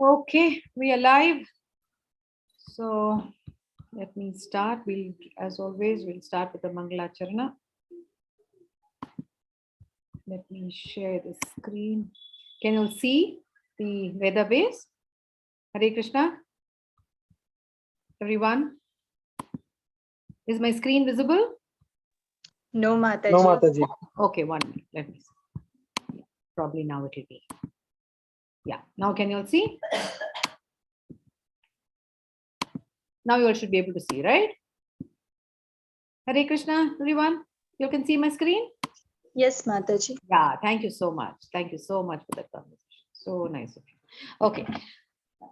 Okay, we are live. So let me start. As always, we'll start with the Mangalacharana. Let me share the screen. Can you see the Veda base? Hare Krishna. Everyone, is my screen visible? No, Mataji. No, Mataji. Okay, 1 minute. Let me see. Probably now it will be. Yeah. Now can you all see? Now you all should be able to see, right? Hare Krishna, everyone. You can see my screen? Yes, Mataji. Yeah, thank you so much. Thank you so much for that conversation. So nice of you. Okay.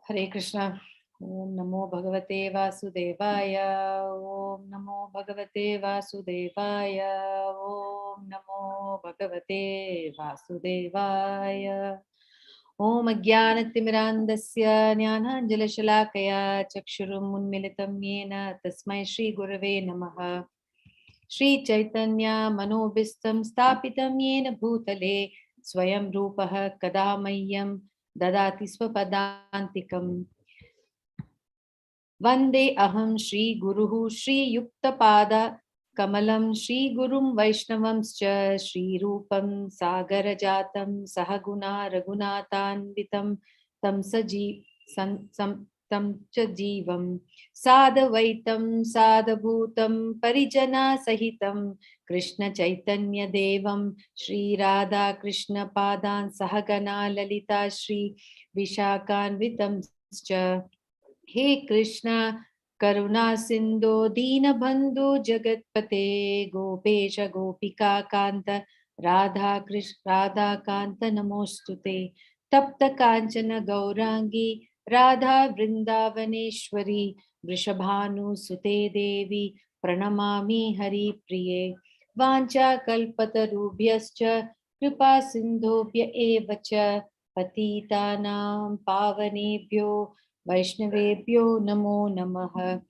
Hare Krishna. Om Namo Bhagavate Vasudevaya. Om Namo Bhagavate Vasudevaya. Om Namo Bhagavate Vasudevaya. Om Ajnanatimirandasya Jnananjalashalakaya Chakshurum Unmilitam Yena Tasmai Shri Gurave Namaha. Shri Chaitanya Manobhistam Stapitam Yena Bhutale Swayam Rupaha Kadamayyam Dadati Swapadantikam. Vande Aham Shri Guruhu Shri Yuktapada Kamalam Shri Gurum Vaishnavamscha Shri Rupam Sagarajatam Sahaguna Raghunathanvitam Tam Saji Tam Cha Jivam Sadavaitam Sadabhutam Parijana Sahitam Krishna Chaitanya Devam Shri Radha Krishna Padan Sahagana Lalita Shri Vishakanvitam Scha. He Krishna Karuna Sindhu Dina Bandhu Jagatpate Gopesha Gopika Kanta Radha Kanta Namostute Tapta Kanchana Gaurangi Radha Vrindavaneshwari Vrishabhanu Sute Devi Pranamami Hari Priye Vancha Kalpatarubhyascha Kripa Sindhobhya Evacha Patitanam Pavanebhyo Vaishnavebhyo Namo Namaha.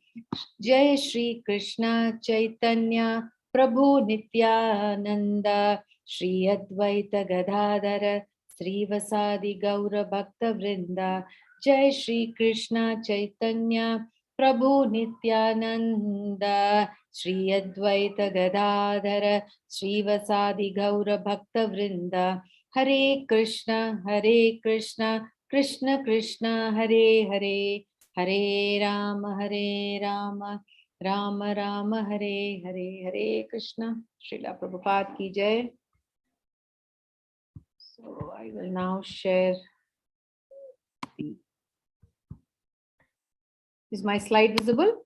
Jai Shri Krishna Chaitanya Prabhu Nityananda Shri Advaita Gadadhara Sri Vasadi Gaura Bhakta Vrinda. Jai Shri Krishna Chaitanya Prabhu Nityananda Shri Advaita Gadadhara Sri Vasadi Gaura Bhakta Vrinda. Hare Krishna Krishna Krishna Hare Hare Hare Rama Rama Rama Hare Hare. Hare Krishna. Srila Prabhupada ki jai. So I will now share is my slide visible?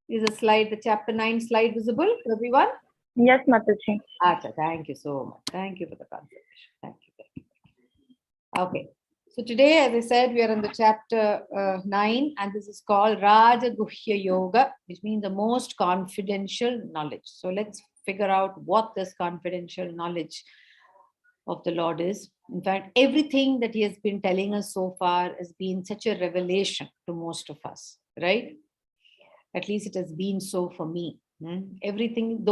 Is the slide, the chapter 9 slide visible for everyone? Yes, Mataji. Acha, thank you so much. Thank you for the confirmation. Thank you. Okay. So today, as I said, we are in the chapter 9, and this is called Raja Guhya Yoga, which means the most confidential knowledge. So let's figure out what this confidential knowledge of the Lord is. In fact, everything that he has been telling us so far has been such a revelation to most of us, right? At least it has been so for me. Everything,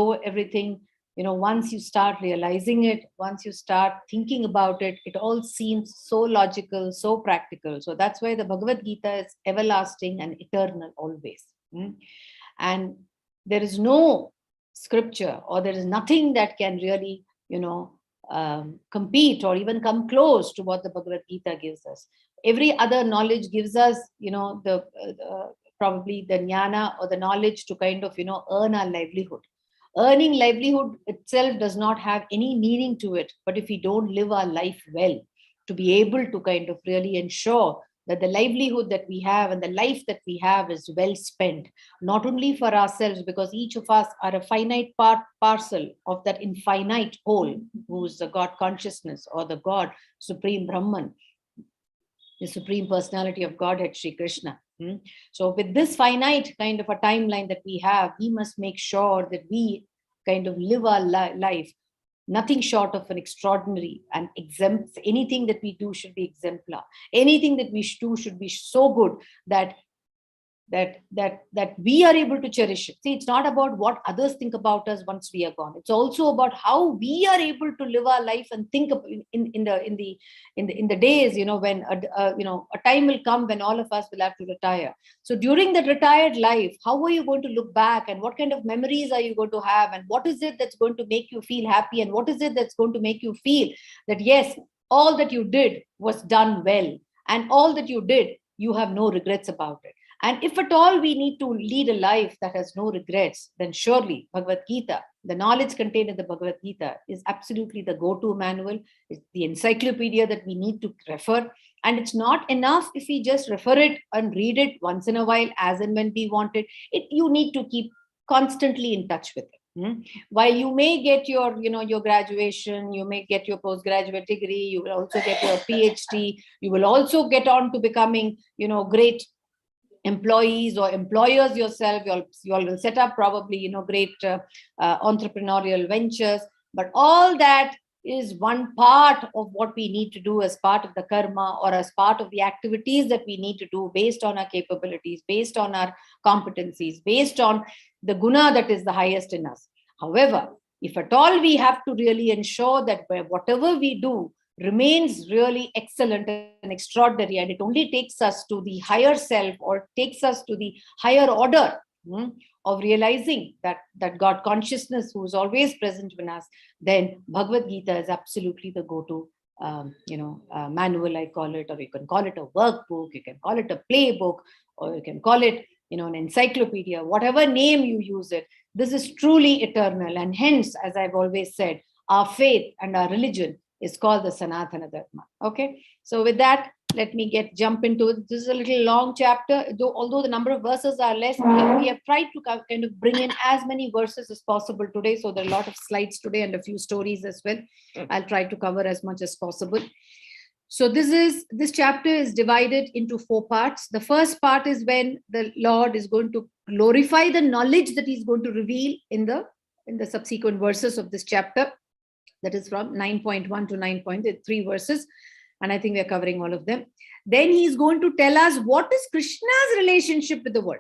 once you start realizing it, once you start thinking about it, it all seems so logical, so practical. So that's why the Bhagavad Gita is everlasting and eternal always. And there is no scripture, or there is nothing that can really, compete or even come close to what the Bhagavad Gita gives us. Every other knowledge gives us, probably the jnana or the knowledge to kind of, earn our livelihood. Earning livelihood itself does not have any meaning to it. But if we don't live our life well, to be able to kind of really ensure that the livelihood that we have and the life that we have is well spent, not only for ourselves, because each of us are a finite parcel of that infinite whole, who is the God consciousness or the God, Supreme Brahman, the Supreme Personality of Godhead, Sri Krishna. So with this finite kind of a timeline that we have, we must make sure that we kind of live our life nothing short of an extraordinary and exempt. Anything that we do should be exemplar. Anything that we do should be so good that we are able to cherish it. See, it's not about what others think about us once we are gone. It's also about how we are able to live our life and think of in the days, when a time will come when all of us will have to retire. So during that retired life, how are you going to look back, and what kind of memories are you going to have, and what is it that's going to make you feel happy, and what is it that's going to make you feel that yes, all that you did was done well, and all that you did, you have no regrets about it. And if at all we need to lead a life that has no regrets, then surely Bhagavad Gita, the knowledge contained in the Bhagavad Gita, is absolutely the go-to manual. It's the encyclopedia that we need to refer. And it's not enough if we just refer it and read it once in a while, as and when we want it. You need to keep constantly in touch with it. While you may get your graduation, you may get your postgraduate degree, you will also get your PhD, you will also get on to becoming, great employees or employers yourself. You all will set up probably great entrepreneurial ventures, but all that is one part of what we need to do as part of the karma, or as part of the activities that we need to do based on our capabilities, based on our competencies, based on the guna that is the highest in us. However, if at all we have to really ensure that whatever we do remains really excellent and extraordinary, and it only takes us to the higher self, or takes us to the higher order of realizing that God consciousness who is always present in us, then Bhagavad Gita is absolutely the go-to manual, I call it, or you can call it a workbook, you can call it a playbook, or you can call it an encyclopedia, whatever name you use it. This is truly eternal, and hence, as I've always said, our faith and our religion is called the Sanatana Dharma. Okay, so with that, let me jump into it. This is a little long chapter, although the number of verses are less. We have tried to kind of bring in as many verses as possible today. So there are a lot of slides today and a few stories as well. I'll try to cover as much as possible. So this chapter is divided into 4 parts. The first part is when the Lord is going to glorify the knowledge that he's going to reveal in the subsequent verses of this chapter. That is from 9.1 to 9.3 verses. And I think we're covering all of them. Then he's going to tell us what is Krishna's relationship with the world.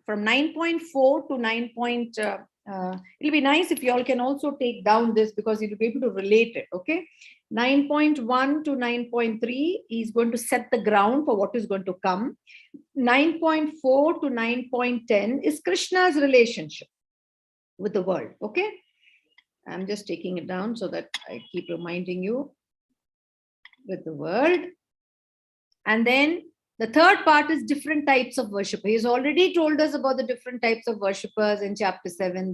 From 9.4 to 9. It'll be nice if you all can also take down this, because you'll be able to relate it. Okay. 9.1 to 9.3, he's going to set the ground for what is going to come. 9.4 to 9.10 is Krishna's relationship with the world. Okay. I'm just taking it down so that I keep reminding you with the world. And then the third part is different types of worshipper. He's already told us about the different types of worshippers in chapter 7,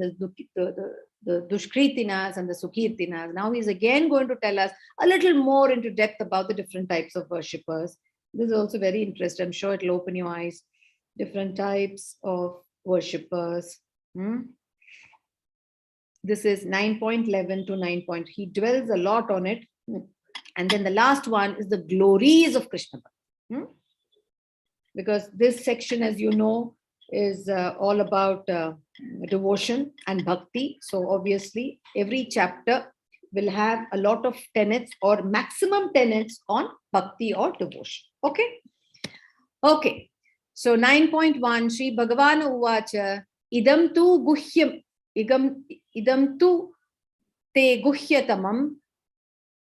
the Dushkritinas and the Sukirtinas. Now he's again going to tell us a little more into depth about the different types of worshippers. This is also very interesting. I'm sure it'll open your eyes. Different types of worshippers. This is 9.11 to 9. He dwells a lot on it. And then the last one is the glories of Krishna. Because this section, as you know, is all about devotion and bhakti. So obviously, every chapter will have a lot of tenets or maximum tenets on bhakti or devotion. Okay? Okay. So 9.1, Sri Bhagavana Uvacha, idam tu guhyam, idam tu te guhyatamam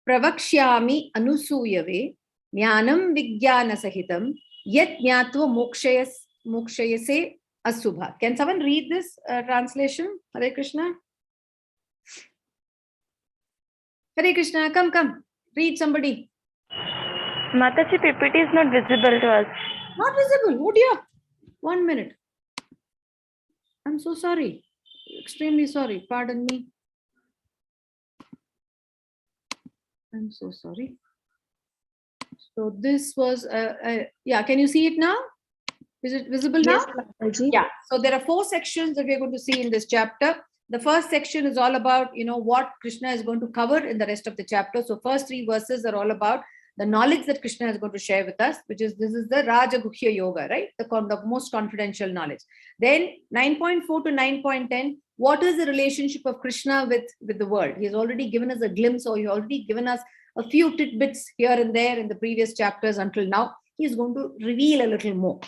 pravakshyami anusuyave jnanam vijnana sahitam yet jnatva mokshayase asubha. Can someone read this translation? Hare Krishna. Hare Krishna, come. Read somebody. Mataji, PPT is not visible to us. Not visible. Oh dear. 1 minute. I'm so sorry. Extremely sorry. Pardon me. I'm so sorry. So this was, yeah, can you see it now? Is it visible now? Yes, Mataji. Yeah. So there are 4 sections that we're going to see in this chapter. The first section is all about, what Krishna is going to cover in the rest of the chapter. So first 3 verses are all about the knowledge that Krishna is going to share with us, this is the Raja Guhya Yoga, right? The most confidential knowledge. Then 9.4 to 9.10, what is the relationship of Krishna with the world. He has already given us a glimpse, or he already given us a few tidbits here and there in the previous chapters until now. He's going to reveal a little more.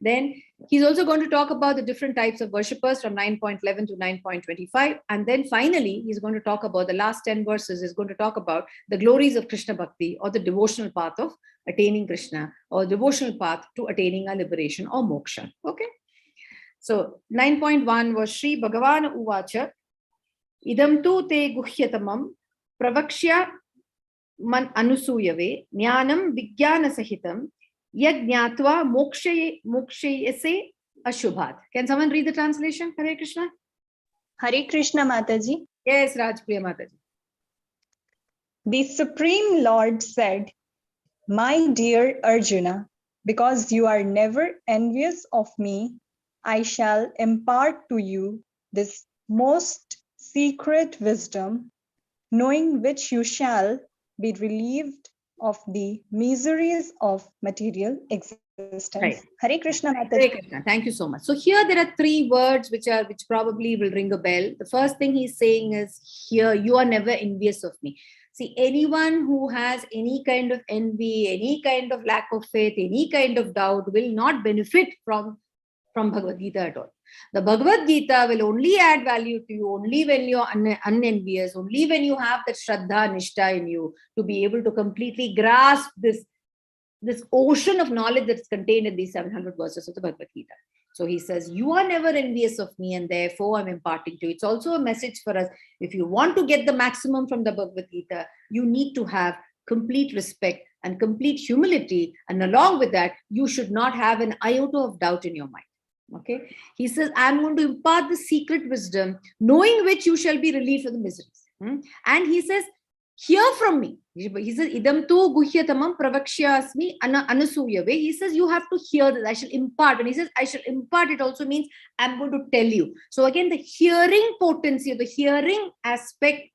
Then he's also going to talk about the different types of worshippers from 9.11 to 9.25. And then finally, he's going to talk about the last 10 verses. He's going to talk about the glories of Krishna Bhakti, or the devotional path of attaining Krishna, or devotional path to attaining a liberation or moksha. Okay. So 9.1 was Shri Bhagavan Uvacha Idam tu te guhyatamam pravakshya man anusuyave jnanam vijnana sahitam yajnatva mokshayase ashubhat. Can someone read the translation? Hare Krishna. Hare Krishna, Mataji. Yes, Rajpriya Mataji. The Supreme Lord said, "My dear Arjuna, because you are never envious of me, I shall impart to you this most secret wisdom, knowing which you shall be relieved of the miseries of material existence." Right. Hare Krishna, Mataji. Hare Krishna. Thank you so much. So here there are three words which probably will ring a bell. The first thing he's saying is here, you are never envious of me. See, anyone who has any kind of envy, any kind of lack of faith, any kind of doubt will not benefit from Bhagavad Gita at all. The Bhagavad Gita will only add value to you only when you're unenvious, only when you have that Shraddha, Nishta in you to be able to completely grasp this ocean of knowledge that's contained in these 700 verses of the Bhagavad Gita. So he says, you are never envious of me, and therefore I'm imparting to you. It's also a message for us. If you want to get the maximum from the Bhagavad Gita, you need to have complete respect and complete humility. And along with that, you should not have an iota of doubt in your mind. Okay. He says, I'm going to impart the secret wisdom, knowing which you shall be relieved of the miseries. And he says, hear from me. He says, idam tu guhyatamam pravakshasmi anasuyave. He says, you have to hear this. I shall impart. And he says, I shall impart. It also means I'm going to tell you. So again, the hearing potency, the hearing aspect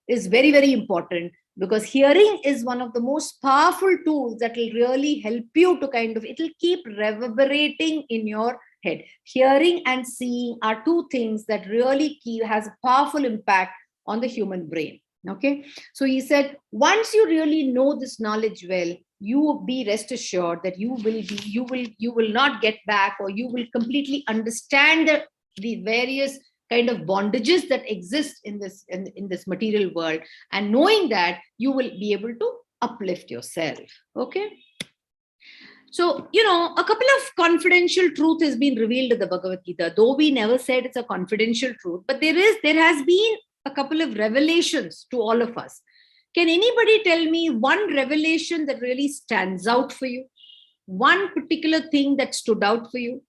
is very, very important, because hearing is one of the most powerful tools that will really help you to it'll keep reverberating in your head. Hearing and seeing are two things that really has a powerful impact on the human brain. Okay, so he said, once you really know this knowledge well, you be rest assured that you will not get back, or you will completely understand the various kind of bondages that exist in this material world, and knowing that, you will be able to uplift yourself. Okay. So, a couple of confidential truth has been revealed in the Bhagavad Gita, though we never said it's a confidential truth, but there has been a couple of revelations to all of us. Can anybody tell me one revelation that really stands out for you? One particular thing that stood out for you?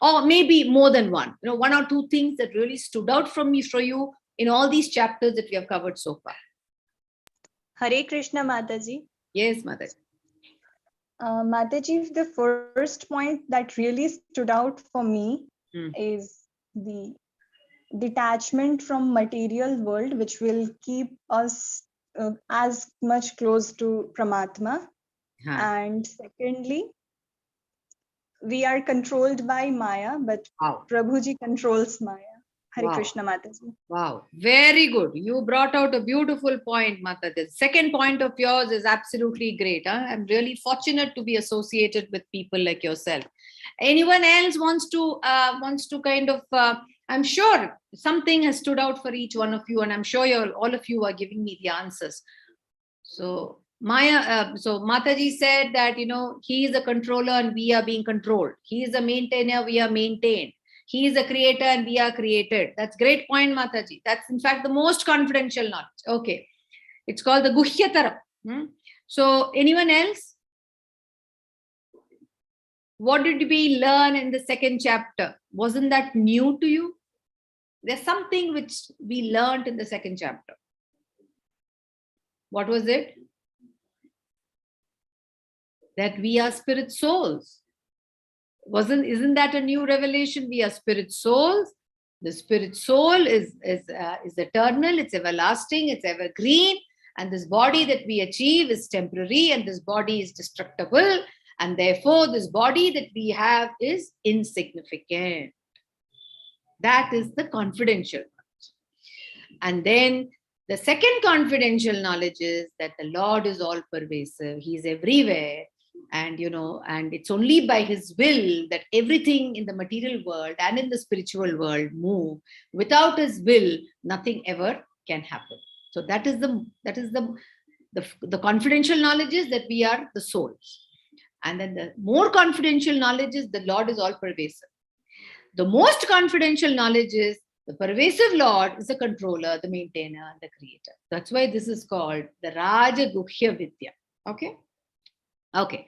Or maybe more than one, one or two things that really stood out for you in all these chapters that we have covered so far. Hare Krishna, Mataji. Yes, Mataji. Mataji, the first point that really stood out for me is the detachment from material world, which will keep us as much close to Paramatma. And secondly, we are controlled by Maya, but Prabhuji controls Maya. Hare Krishna, Mataji. Wow, very good. You brought out a beautiful point, Mataji. The second point of yours is absolutely great. I'm really fortunate to be associated with people like yourself. Anyone else wants to kind of, I'm sure something has stood out for each one of you, and I'm sure all of you are giving me the answers. So Mataji said that, he is a controller and we are being controlled. He is a maintainer, we are maintained. He is a creator and we are created. That's great point, Mataji. That's in fact the most confidential knowledge. Okay. It's called the Guhyatara. So anyone else? What did we learn in the second chapter? Wasn't that new to you? There's something which we learned in the second chapter. What was it? That we are spirit souls. Isn't that a new revelation? We are spirit souls. The spirit soul is eternal, it's everlasting, it's evergreen, and this body that we achieve is temporary, and this body is destructible, and therefore this body that we have is insignificant. That is the confidential knowledge. And then the second confidential knowledge is that the Lord is all pervasive. He is everywhere. And, and it's only by his will that everything in the material world and in the spiritual world move. Without his will, nothing ever can happen. So that is the confidential knowledge is that we are the souls. And then the more confidential knowledge is the Lord is all pervasive. The most confidential knowledge is the pervasive Lord is the controller, the maintainer, the creator. That's why this is called the Raja Guhya Vidya. Okay? Okay.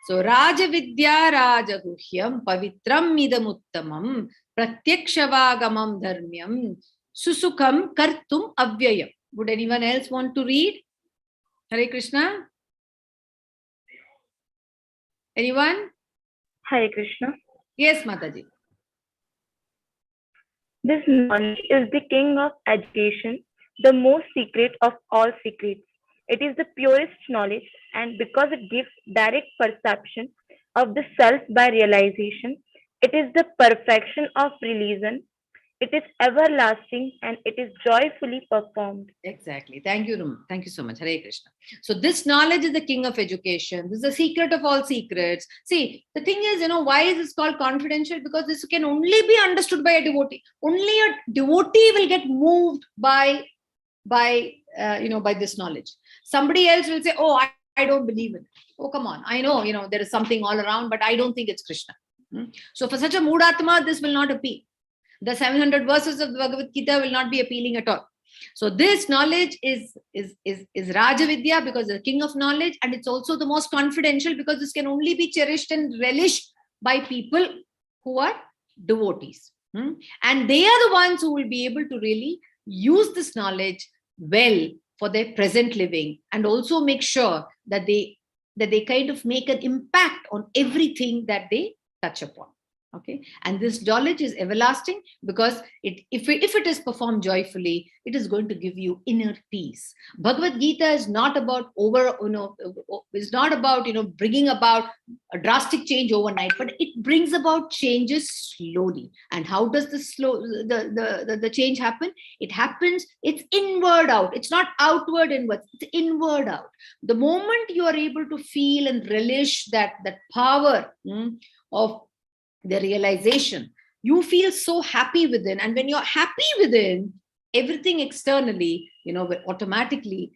So Raja Vidya Raja Guhyam Pavitram Idam Uttamam Pratyakshavangamam Dharmyam Susukham Kartum Avyayam. Would anyone else want to read? Hare Krishna? Anyone? Hare Krishna. Yes, Mataji. This knowledge is the king of education, the most secret of all secrets. It is the purest knowledge, and because it gives direct perception of the self by realization, it is the perfection of religion. It is everlasting and it is joyfully performed. Exactly. Thank you, Rum. Thank you so much. Hare Krishna. So this knowledge is the king of education. This is the secret of all secrets. See, the thing is, why is this called confidential? Because this can only be understood by a devotee. Only a devotee will get moved by this knowledge. Somebody else will say, oh, I don't believe in it. Oh, come on. I know, there is something all around, but I don't think it's Krishna. So for such a Moodatma, this will not appeal. The 700 verses of the Bhagavad Gita will not be appealing at all. So this knowledge is Raja Vidya because it's the king of knowledge, and it's also the most confidential because this can only be cherished and relished by people who are devotees. And they are the ones who will be able to really use this knowledge well for their present living, and also make sure that they kind of make an impact on everything that they touch upon. Okay, and this knowledge is everlasting because if it is performed joyfully, it is going to give you inner peace. Bhagavad Gita is not about is not about bringing about a drastic change overnight, but it brings about changes slowly. And how does the change happen? It happens. It's inward out. It's not outward inward. It's inward out. The moment you are able to feel and relish that power of the realization, you feel so happy within, and when you're happy within, everything externally will automatically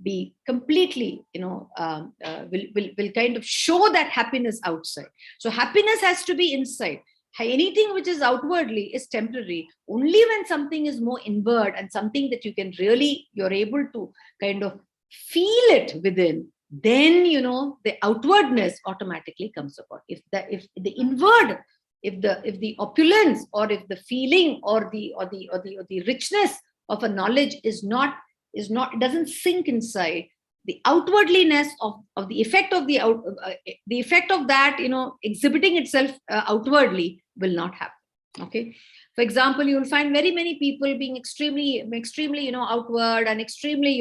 be completely will kind of show that happiness outside. So happiness has to be inside. Anything which is outwardly is temporary. Only when something is more inward and something that you're able to kind of feel it within, then the outwardness automatically comes about. If the inward, if the opulence, or if the feeling or the richness of a knowledge is not it doesn't sink inside, the outwardliness of the effect of the effect of that exhibiting itself outwardly will not happen. Okay. For example, you will find very many people being extremely outward and extremely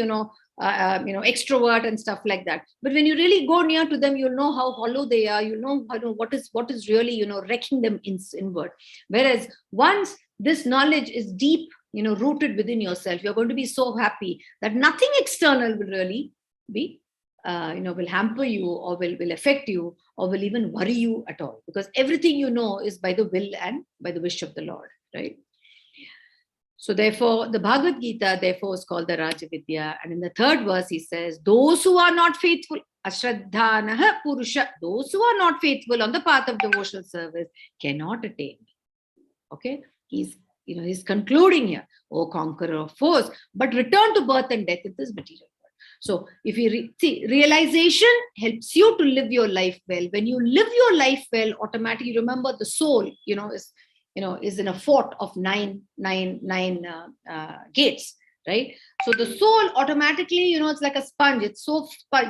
extrovert and stuff like that. But when you really go near to them, you'll know how hollow they are. You'll know what is really wrecking them inward. Whereas once this knowledge is deep, rooted within yourself, you're going to be so happy that nothing external will really be will hamper you, or will affect you, or will even worry you at all, because everything is by the will and by the wish of the Lord, right? So therefore, the Bhagavad Gita, is called the Raja Vidya. And in the third verse, he says, those who are not faithful, ashraddhanaha purusha, those who are not faithful on the path of devotional service cannot attain. Okay? He's concluding here, O conqueror of foes, but return to birth and death in this material world. So if you see, realization helps you to live your life well. When you live your life well, automatically, remember the soul, is in a fort of nine gates, right? So the soul automatically, it's like a sponge. It's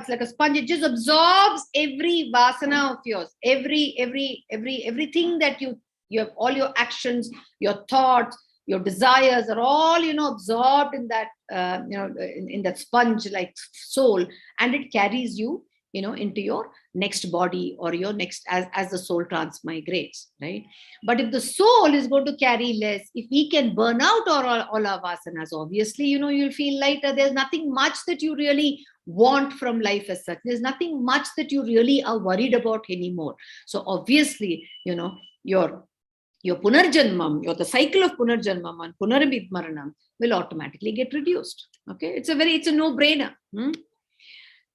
like a sponge. It just absorbs every vasana of yours, everything that you have, all your actions, your thoughts, your desires are all, absorbed in that, in that sponge-like soul, and it carries you into your next body or your next, as the soul transmigrates, right? But if the soul is going to carry less, if we can burn out all our vasanas, obviously, you'll feel lighter. There's nothing much that you really want from life as such. There's nothing much that you really are worried about anymore. So obviously, your punarjanmam, the cycle of punarjanmam and punarabhidmaranam will automatically get reduced. Okay, it's a no-brainer.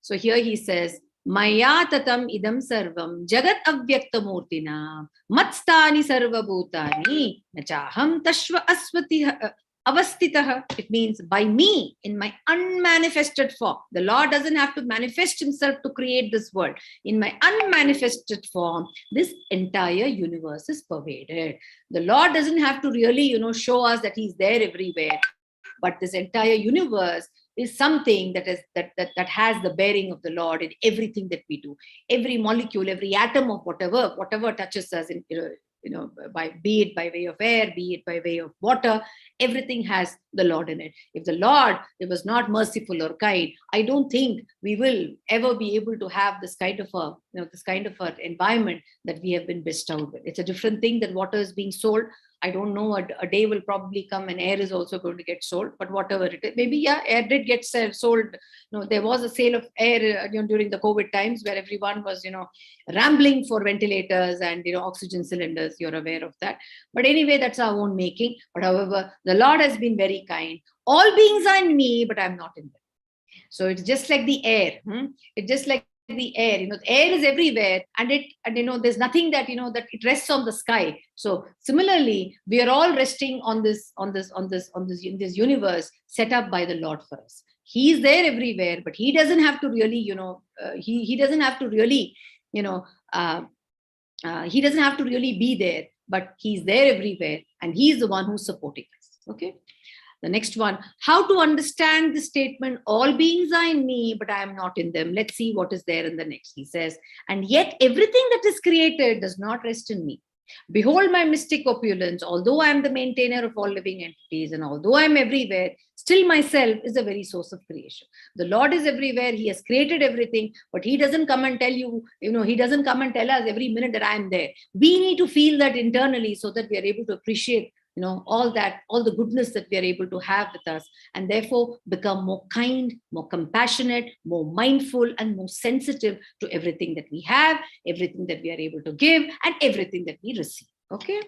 So here he says, Maya tatam idam sarvam jagat avyakta murtina matstani sarva bhutani nachaham tashva avastitah. It means by me, in my unmanifested form. The Lord doesn't have to manifest himself to create this world. In my unmanifested form, this entire universe is pervaded. The Lord doesn't have to really, show us that he's there everywhere. But this entire universe is something that has the bearing of the Lord in everything that we do. Every molecule, every atom of whatever touches us, be it by way of air, be it by way of water, everything has the Lord in it. If the Lord was not merciful or kind, I don't think we will ever be able to have this kind of an environment that we have been bestowed with. It's a different thing that water is being sold. I don't know, a day will probably come and air is also going to get sold, but whatever it is, maybe, air did get sold. There was a sale of air during the COVID times where everyone was, rambling for ventilators and, oxygen cylinders. You're aware of that. But anyway, that's our own making. But however, the Lord has been very kind. All beings are in me, but I'm not in them. So it's just like the air. It's just like the air, the air is everywhere, and there's nothing that that it rests on the sky. So similarly, we are all resting on this in this universe set up by the Lord for us. He is there everywhere, but he doesn't have to really he doesn't have to really he doesn't have to really be there, but he's there everywhere, and he's the one who's supporting us. Okay. The next one, how to understand the statement, all beings are in me, but I am not in them. Let's see what is there in the next. He says, and yet everything that is created does not rest in me. Behold my mystic opulence, although I am the maintainer of all living entities, and although I am everywhere, still myself is the very source of creation. The Lord is everywhere. He has created everything, but he doesn't come and tell you, he doesn't come and tell us every minute that I am there. We need to feel that internally so that we are able to appreciate all the goodness that we are able to have with us, and therefore become more kind, more compassionate, more mindful, and more sensitive to everything that we have, everything that we are able to give, and everything that we receive. Okay.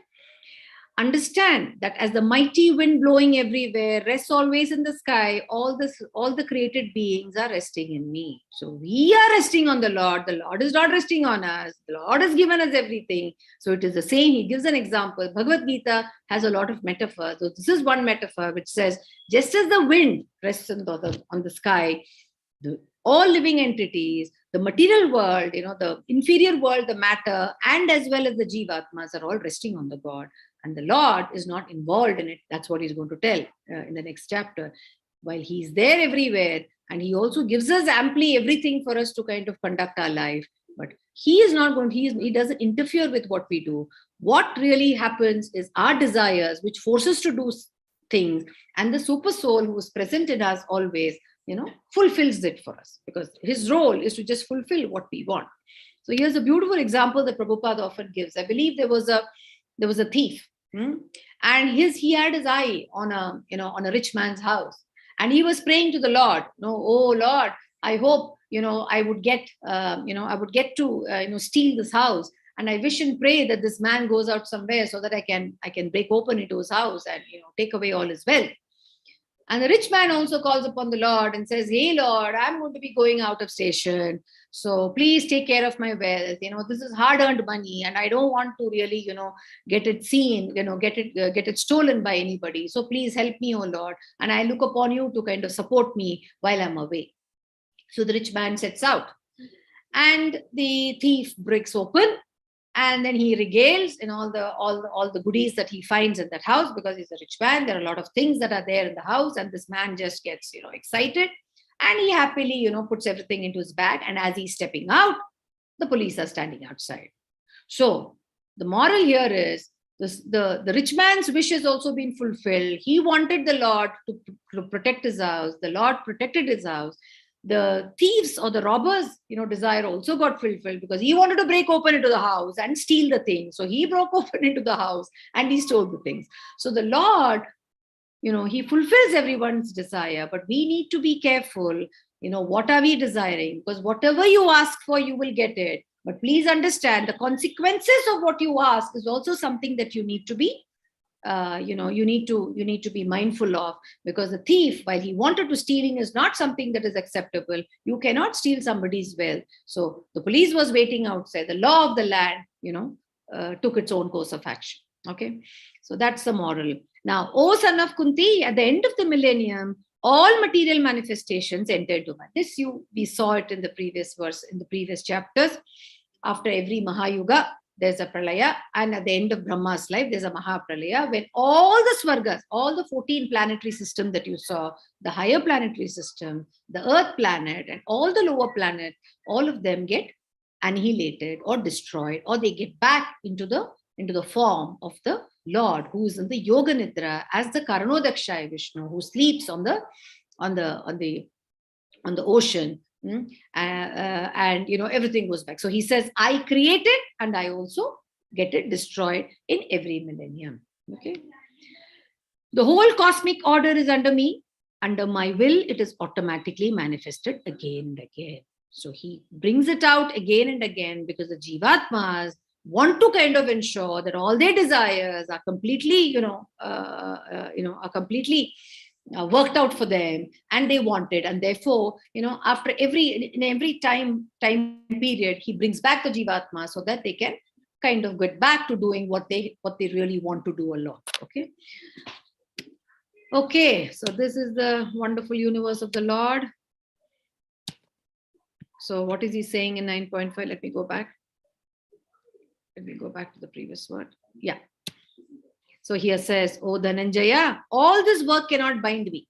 Understand that as the mighty wind blowing everywhere rests always in the sky, all the created beings are resting in me. So we are resting on the Lord. The Lord is not resting on us. The Lord has given us everything. So it is the same. He gives an example. Bhagavad Gita has a lot of metaphors. So this is one metaphor which says, just as the wind rests on the sky, all living entities, the material world, the inferior world, the matter, and as well as the jivatmas are all resting on the God. And the Lord is not involved in it. That's what he's going to tell in the next chapter. While he's there everywhere, and he also gives us amply everything for us to kind of conduct our life, but he is not going. He doesn't interfere with what we do. What really happens is our desires, which force us to do things, and the super soul who is present in us always, fulfills it for us, because his role is to just fulfill what we want. So here's a beautiful example that Prabhupada often gives. I believe there was a thief. And he had his eye on a rich man's house, and he was praying to the Lord, oh Lord, I hope I would get to steal this house, and I wish and pray that this man goes out somewhere so that I can break open into his house and take away all his wealth. And the rich man also calls upon the Lord and says, hey Lord, I'm going to be going out of station, so please take care of my wealth. This is hard-earned money, and I don't want to really, get it seen, get it stolen by anybody. So please help me, oh Lord. And I look upon you to kind of support me while I'm away. So the rich man sets out, and the thief breaks open, and then he regales in all the goodies that he finds in that house, because he's a rich man. There are a lot of things that are there in the house, and this man just gets excited. And he happily, puts everything into his bag. And as he's stepping out, the police are standing outside. So the moral here is the rich man's wish has also been fulfilled. He wanted the Lord to protect his house. The Lord protected his house. the thieves or the robbers, desire also got fulfilled, because he wanted to break open into the house and steal the things. So he broke open into the house and he stole the things. So the Lord, he fulfills everyone's desire, but we need to be careful. What are we desiring? Because whatever you ask for, you will get it. But please understand, the consequences of what you ask is also something that you need to be you need to be mindful of, because the thief, while he wanted to stealing, is not something that is acceptable. You cannot steal somebody's wealth. So the police was waiting outside. The law of the land, took its own course of action. Okay, so that's the moral. Now, O son of Kunti, at the end of the millennium, all material manifestations entered into man. This we saw it in the previous verse, in the previous chapters. After every Mahayuga, there's a pralaya, and at the end of Brahma's life, there's a Mahapralaya, when all the Swargas, all the 14 planetary system that you saw, the higher planetary system, the Earth planet, and all the lower planet, all of them get annihilated or destroyed, or they get back into the form of the Lord, who is in the Yoga Nidra as the Karanodakshaya Vishnu, who sleeps on the ocean. And everything goes back. So he says, I created and I also get it destroyed in every millennium. Okay, the whole cosmic order is under me. Under my will, it is automatically manifested again and again. So he brings it out again and again, because the Jivatmas want to kind of ensure that all their desires are completely worked out for them, and they want it. And therefore, after every time period, he brings back the Jivatma so that they can kind of get back to doing what they really want to do a lot. Okay, so this is the wonderful universe of the Lord. So what is he saying in 9.5? Let me go back to the previous word. Yeah. So here says, O Dhananjaya, all this work cannot bind me.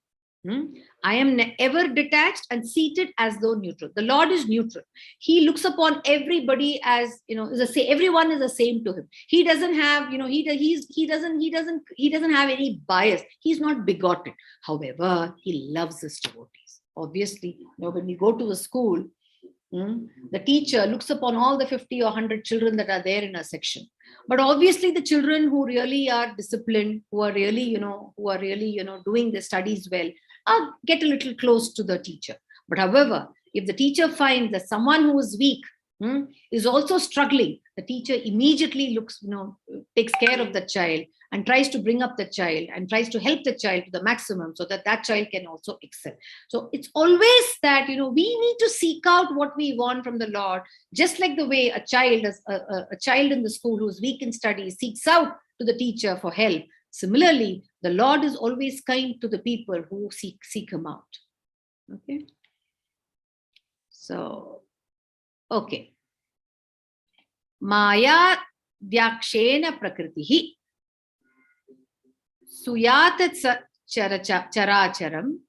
I am ever detached and seated as though neutral. The Lord is neutral. He looks upon everybody as, everyone is the same to him. He doesn't have, he doesn't have any bias. He's not bigoted. However, he loves his devotees. Obviously, when we go to a school, the teacher looks upon all the 50 or 100 children that are there in a section. But obviously, the children who really are disciplined, who are really doing their studies well, get a little close to the teacher. But however, if the teacher finds that someone who is weak is also struggling, the teacher immediately takes care of the child and tries to bring up the child and tries to help the child to the maximum, so that child can also excel. So it's always that, we need to seek out what we want from the Lord, just like the way a child in the school who's weak in studies seeks out to the teacher for help. Similarly, the Lord is always kind to the people who seek him out. Okay. So, okay. Maya vyakshena prakritihi suyat characharam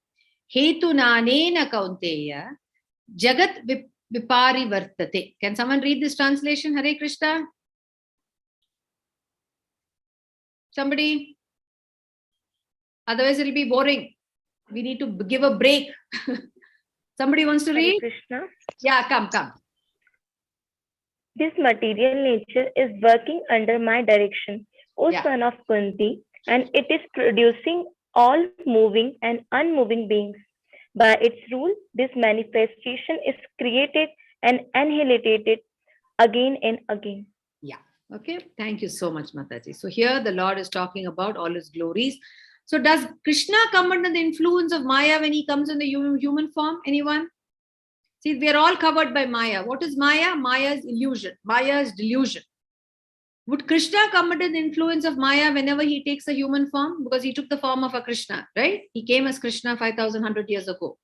hetunanena kaunteya jagat viparivartate. Can someone read this translation? Hare Krishna. Somebody? Otherwise, it'll be boring. We need to give a break. Somebody wants to read? Hare Krishna. Yeah, come. This material nature is working under my direction, O son of Kunti, and it is producing all moving and unmoving beings. By its rule, this manifestation is created and annihilated again and again. Yeah. Okay. Thank you so much, Mataji. So here the Lord is talking about all his glories. So does Krishna come under the influence of Maya when he comes in the human form? Anyone? See, we are all covered by Maya. What is Maya? Maya is illusion. Maya is delusion. Would Krishna come under the influence of Maya whenever he takes a human form? Because he took the form of a Krishna, right? He came as Krishna 5,100 years ago.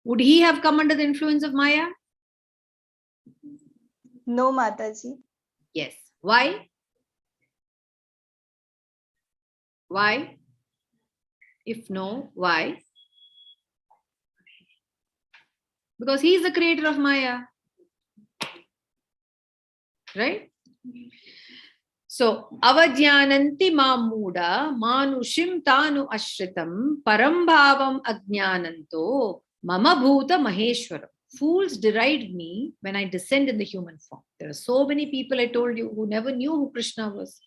Would he have come under the influence of Maya? No, Mataji. Yes. Why? Why? If no, why? Because he is the creator of Maya. Right? So, avajyananti mamuda manushim tanu ashritam parambhavam ajnananto Mama Bhuta Maheshwara. Fools deride me when I descend in the human form. There are so many people, I told you, who never knew who Krishna was.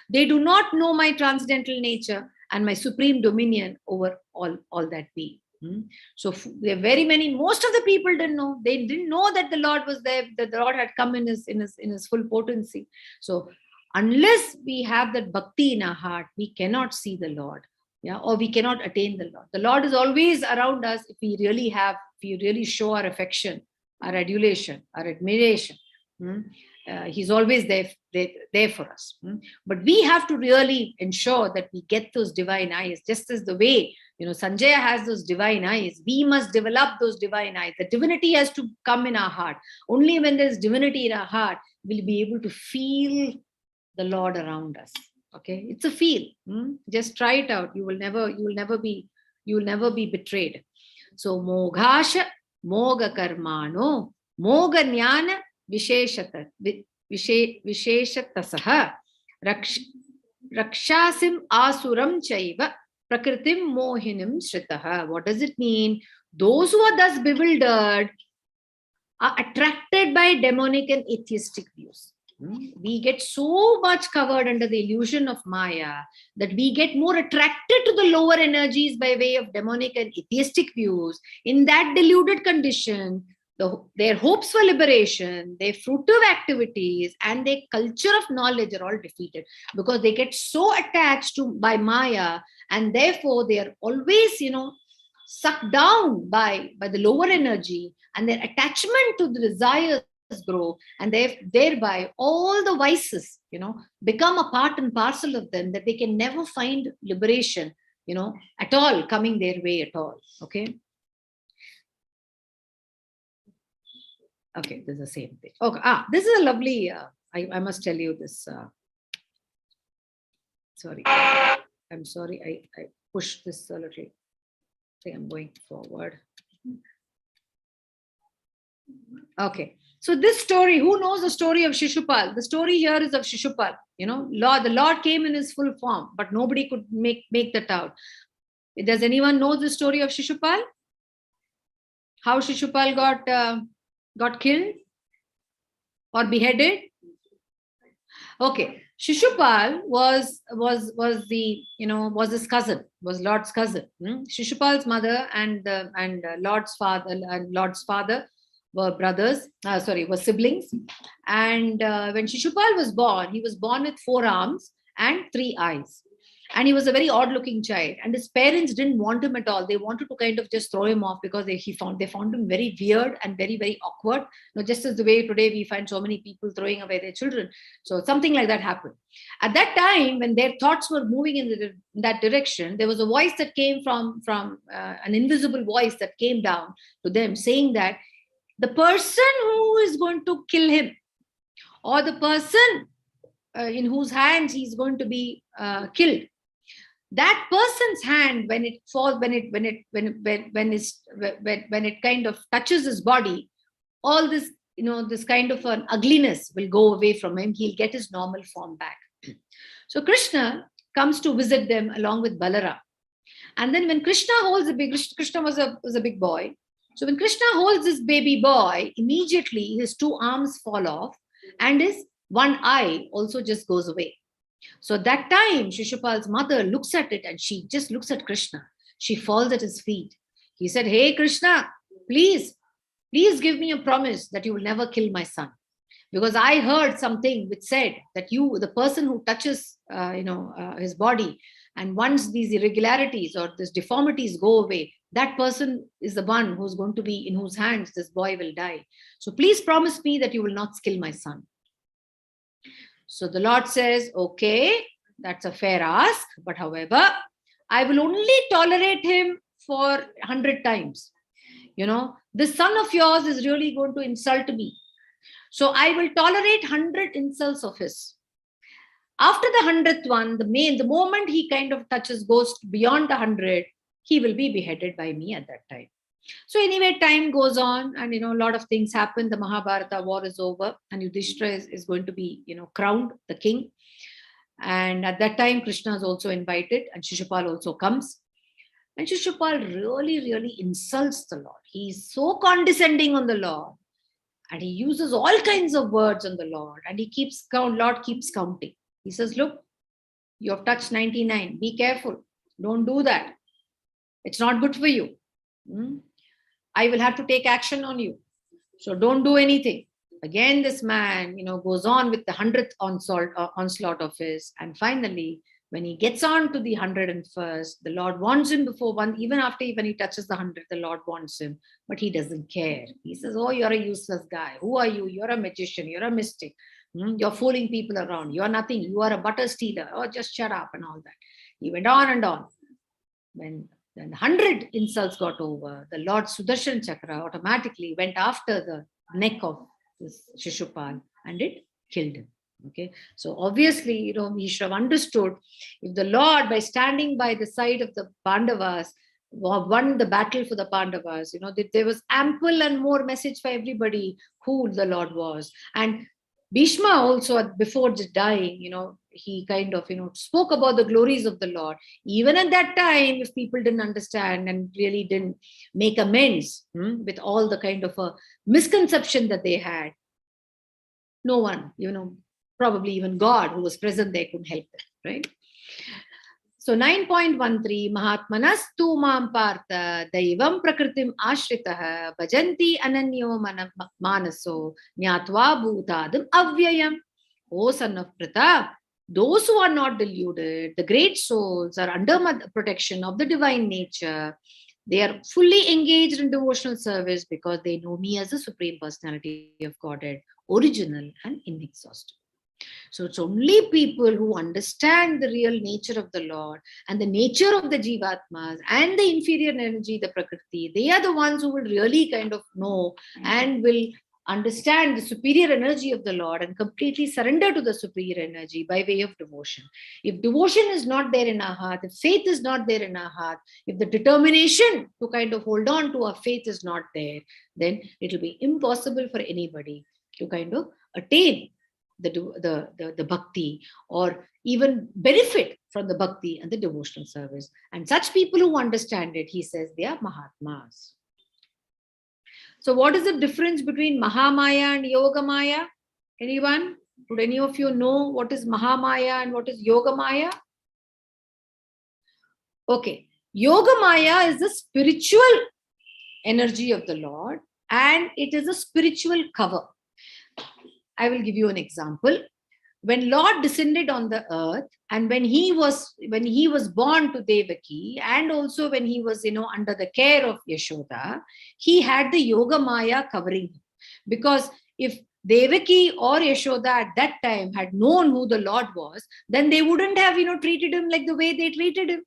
They do not know my transcendental nature and my supreme dominion over all that being. So there are very many, most of the people didn't know. They didn't know that the Lord was there, that the Lord had come in his full potency. So unless we have that bhakti in our heart, we cannot see the Lord. Yeah, or we cannot attain the Lord. The Lord is always around us if we really show our affection, our adulation, our admiration. He's always there for us. But we have to really ensure that we get those divine eyes, just as the way, Sanjaya has those divine eyes. We must develop those divine eyes. The divinity has to come in our heart. Only when there's divinity in our heart, we'll be able to feel the Lord around us. Okay, it's a feel. Just try it out. You will never be betrayed. So moghasha moga karmano moga jnana visheshatasaha rakshasim asuram chaiva prakritim mohinim shritaha. What does it mean? Those who are thus bewildered are attracted by demonic and atheistic views. We get so much covered under the illusion of Maya that we get more attracted to the lower energies by way of demonic and atheistic views. In that deluded condition, their hopes for liberation, their fruitive activities, and their culture of knowledge are all defeated because they get so attached by Maya, and therefore they are always, sucked down by the lower energy, and their attachment to the desires grow, and thereby all the vices become a part and parcel of them, that they can never find liberation at all coming their way at all. Okay, this is the same thing. Okay, this is a lovely I must tell you this. I'm sorry, I pushed this a little. I think I'm going forward. Okay, so this story, who knows the story of Shishupal? The story here is of Shishupal. The Lord came in his full form, but nobody could make that out. Does anyone know the story of Shishupal? How Shishupal got killed or beheaded? Okay, Shishupal was his cousin, was Lord's cousin. Shishupal's mother and Lord's father were brothers, were siblings. And when Shishupal was born, he was born with 4 arms and 3 eyes. And he was a very odd looking child. And his parents didn't want him at all. They wanted to kind of just throw him off because they found him very weird and very, very awkward. Just as the way today we find so many people throwing away their children. So something like that happened. At that time, when their thoughts were moving in that direction, there was a voice that came from an invisible voice that came down to them saying that the person who is going to kill him, or the person in whose hands he's going to be killed, that person's hand, when it kind of touches his body, all this, this kind of an ugliness will go away from him. He'll get his normal form back. So Krishna comes to visit them along with Balaram. And then when Krishna Krishna was a big boy. So when Krishna holds this baby boy, immediately his 2 arms fall off and his 1 eye also just goes away. So that time, Shishupal's mother looks at it and she just looks at Krishna. She falls at his feet. He said, "Hey, Krishna, please give me a promise that you will never kill my son. Because I heard something which said that the person who touches, his body, and once these irregularities or these deformities go away, that person is the one who's going to be in whose hands this boy will die. So please promise me that you will not kill my son." So the Lord says, "Okay, that's a fair ask, but however, I will only tolerate him for 100 times. This son of yours is really going to insult me. So I will tolerate 100 insults of his. After the 100th one, the moment he kind of goes beyond the 100, he will be beheaded by me at that time." So anyway, time goes on and, a lot of things happen. The Mahabharata war is over and Yudhishthira is going to be, crowned the king. And at that time, Krishna is also invited and Shishupal also comes. And Shishupal really, really insults the Lord. He's so condescending on the Lord. And he uses all kinds of words on the Lord. And Lord keeps counting. He says, look, you have touched 99. Be careful. Don't do that. It's not good for you. I will have to take action on you. So don't do anything. Again, this man, goes on with the 100th onslaught of his. And finally, when he gets on to the 101st, the Lord wants him even after when he touches the 100th, the Lord wants him, but he doesn't care. He says, oh, you're a useless guy. Who are you? You're a magician. You're a mystic. You're fooling people around. You're nothing. You are a butter stealer. Oh, just shut up and all that. He went on and on. When the 100 insults got over, the Lord Sudarshan Chakra automatically went after the neck of this Shishupal and it killed him. Okay, so obviously, he should have understood if the Lord, by standing by the side of the Pandavas, won the battle for the Pandavas, there was ample and more message for everybody who the Lord was. And Bhishma also, before just dying, he kind of, spoke about the glories of the Lord. Even at that time, if people didn't understand and really didn't make amends with all the kind of a misconception that they had, no one, probably even God who was present there couldn't help them, right? So 9.13, Mahatmanastu mam partha daivam prakritim ashritah bhajanti ananyo manaso nyatva bhutadam avyayam. O son of Pratap, those who are not deluded, the great souls, are under protection of the divine nature. They are fully engaged in devotional service because they know me as the Supreme Personality of Godhead, original and inexhaustible. So it's only people who understand the real nature of the Lord and the nature of the Jivatmas and the inferior energy, the Prakriti. They are the ones who will really kind of know and will understand the superior energy of the Lord and completely surrender to the superior energy by way of devotion. If devotion is not there in our heart, if faith is not there in our heart, if the determination to kind of hold on to our faith is not there, then it will be impossible for anybody to kind of attain the bhakti or even benefit from the bhakti and the devotional service. And such people who understand it, he says, they are Mahatmas. So what is the difference between Mahamaya and Yogamaya? Anyone? Would any of you know what is Mahamaya and what is Yogamaya? Okay. Yogamaya is the spiritual energy of the Lord and it is a spiritual cover. I will give you an example. When Lord descended on the earth and when he was born to Devaki and also when he was, under the care of Yashoda, he had the Yogamaya covering him. Because if Devaki or Yashoda at that time had known who the Lord was, then they wouldn't have, treated him like the way they treated him.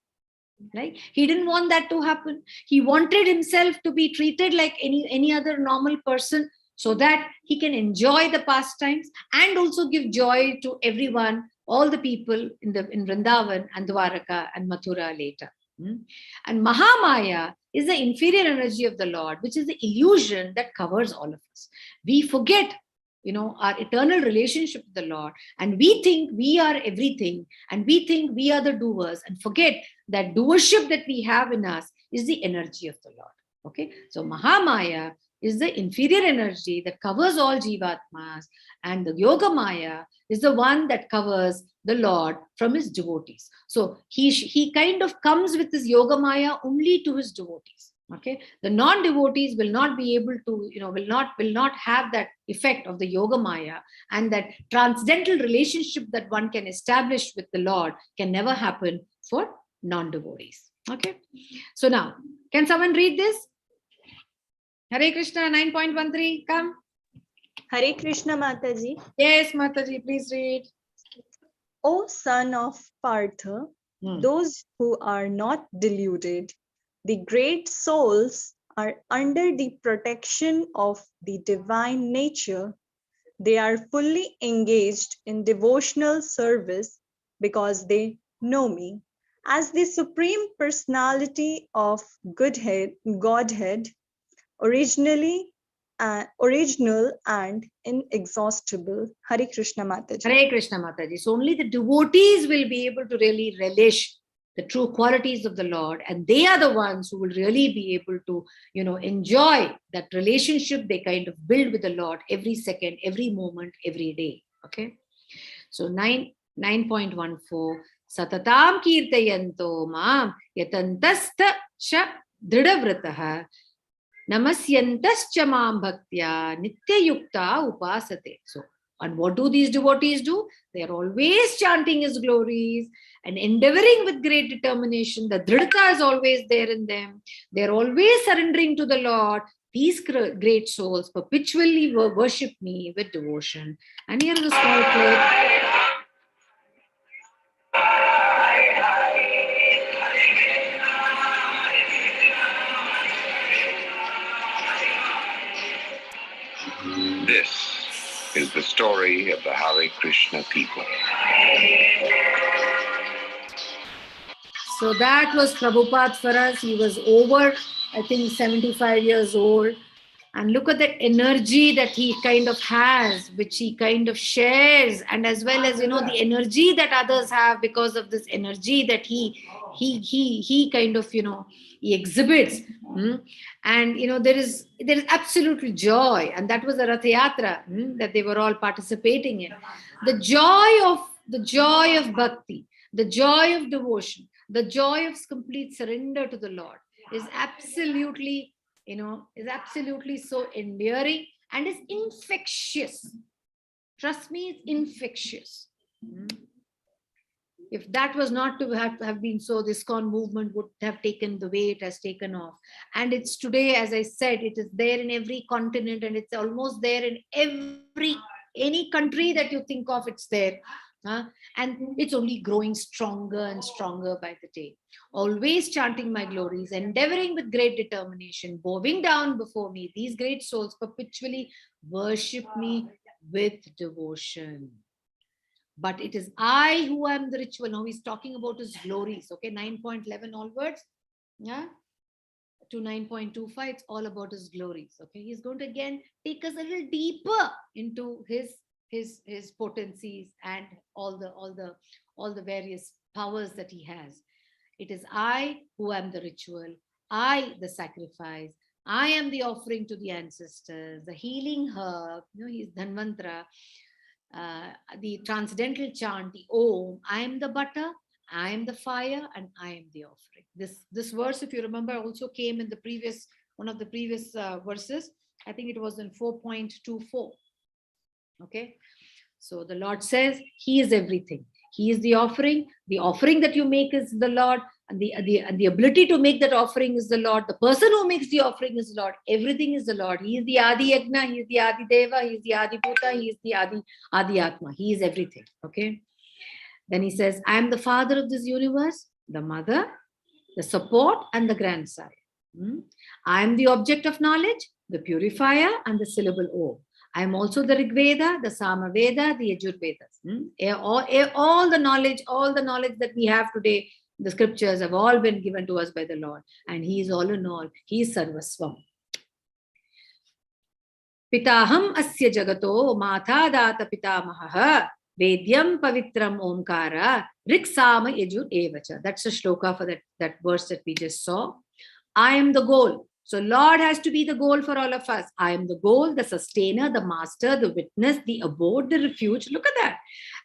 Right? He didn't want that to happen. He wanted himself to be treated like any other normal person, so that he can enjoy the pastimes and also give joy to everyone, all the people in Vrindavan and Dwaraka and Mathura later. And Mahamaya is the inferior energy of the Lord, which is the illusion that covers all of us. We forget, our eternal relationship with the Lord, and we think we are everything, and we think we are the doers, and forget that doership that we have in us is the energy of the Lord. Okay, so Mahamaya is the inferior energy that covers all Jivatmas, and the Yogamaya is the one that covers the Lord from his devotees. So he kind of comes with his Yogamaya only to his devotees. Okay, the non-devotees will not be able to, will not have that effect of the Yogamaya, and that transcendental relationship that one can establish with the Lord can never happen for non-devotees. Okay, so now can someone read this? Hare Krishna 9.13, come. Hare Krishna, Mataji. Yes, Mataji, please read. O son of Partha, those who are not deluded, the great souls are under the protection of the divine nature. They are fully engaged in devotional service because they know me as the Supreme Personality of Godhead, original and inexhaustible. Hare Krishna, Mataji. Hare Krishna, Mataji. So only the devotees will be able to really relish the true qualities of the Lord, and they are the ones who will really be able to, enjoy that relationship they kind of build with the Lord every second, every moment, every day. Okay. So 9.14, Satatam kirtayanto maam yatantastha cha dridavratah namasyantascha maam bhaktya nityayukta upasate. So, and what do these devotees do? They are always chanting his glories and endeavoring with great determination. The dridata is always there in them. They are always surrendering to the Lord. These great souls perpetually worship me with devotion. And here is a small clip. This is the story of the Hare Krishna people. So that was Prabhupada for us. He was over, I think, 75 years old. And look at the energy that he kind of has, which he kind of shares, and as well as, the energy that others have because of this energy that he kind of, he exhibits. And, there is absolutely joy. And that was the Rath Yatra that they were all participating in. The joy of bhakti, the joy of devotion, the joy of complete surrender to the Lord is absolutely, is absolutely so endearing and is infectious. Trust me, it's infectious. If that was not to have been so, this ISKCON movement would have taken the way it has taken off. And it's today, as I said, it is there in every continent, and it's almost there in any country that you think of, it's there. And it's only growing stronger and stronger by the day. Always chanting my glories, endeavoring with great determination, bowing down before me, these great souls perpetually worship me with devotion. But it is I who am the ritual. Now he's talking about his glories. Okay, 9.11 onwards, to 9.25, it's all about his glories. Okay, he's going to again take us a little deeper into his potencies and all the various powers that he has. It is I who am the ritual, I the sacrifice, I am the offering to the ancestors, the healing herb, he's Dhanvantra, the transcendental chant, the Om, I am the butter, I am the fire, and I am the offering. This verse, if you remember, also came in one of the previous verses. I think it was in 4.24. Okay, so the Lord says he is everything. He is the offering. The offering that you make is the Lord, and the ability to make that offering is the Lord. The person who makes the offering is the Lord. Everything is the Lord. He is the Adi Yagna, he is the Adi Deva, he is the Adi Bhuta, he is the Adi Atma. He is everything. Okay. Then he says, I am the father of this universe, the mother, the support, and the grandsire. I am the object of knowledge, the purifier, and the syllable O. I am also the Rig Veda, the Sama Veda, the Yajur Vedas. All the knowledge that we have today, the scriptures have all been given to us by the Lord. And he is all in all. He is Sarvasvam. Pitaham asya jagato matha data pitamaha vedyam pavitram omkara riksama yajur evacha. That's the shloka for that verse that we just saw. I am the goal. So Lord has to be the goal for all of us. I am the goal, the sustainer, the master, the witness, the abode, the refuge. Look at that.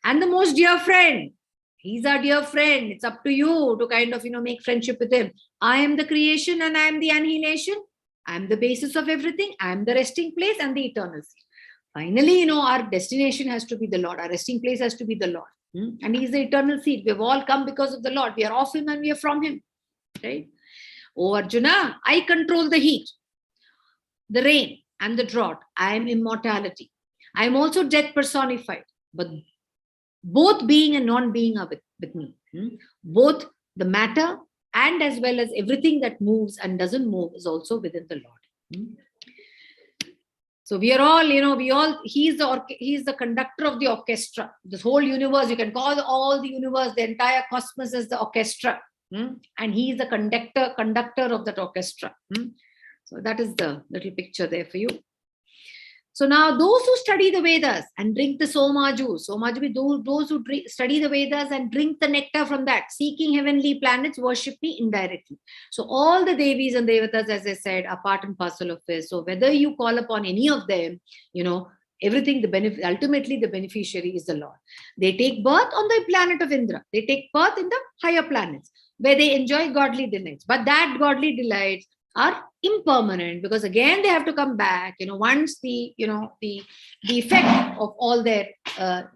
And the most dear friend. He's our dear friend. It's up to you to kind of, make friendship with him. I am the creation and I am the annihilation. I am the basis of everything. I am the resting place and the eternal seat. Finally, our destination has to be the Lord. Our resting place has to be the Lord. And he is the eternal seat. We have all come because of the Lord. We are of him and we are from him. Right? Oh Arjuna, I control the heat, the rain, and the drought. I am immortality. I am also death personified. But both being and non-being are with me. Both the matter and as well as everything that moves and doesn't move is also within the Lord. So we are all, he's the conductor of the orchestra. This whole universe, you can call all the universe, the entire cosmos as the orchestra. And he is the conductor of that orchestra. So that is the little picture there for you. So now those who study the Vedas and drink the Soma juice, those who study the Vedas and drink the nectar from that, seeking heavenly planets, worship me indirectly. So all the Devis and Devatas, as I said, are part and parcel of this. So whether you call upon any of them, everything, ultimately the beneficiary is the Lord. They take birth on the planet of Indra. They take birth in the higher planets where they enjoy godly delights. But that godly delights are impermanent, because again they have to come back. Once the effect of all their of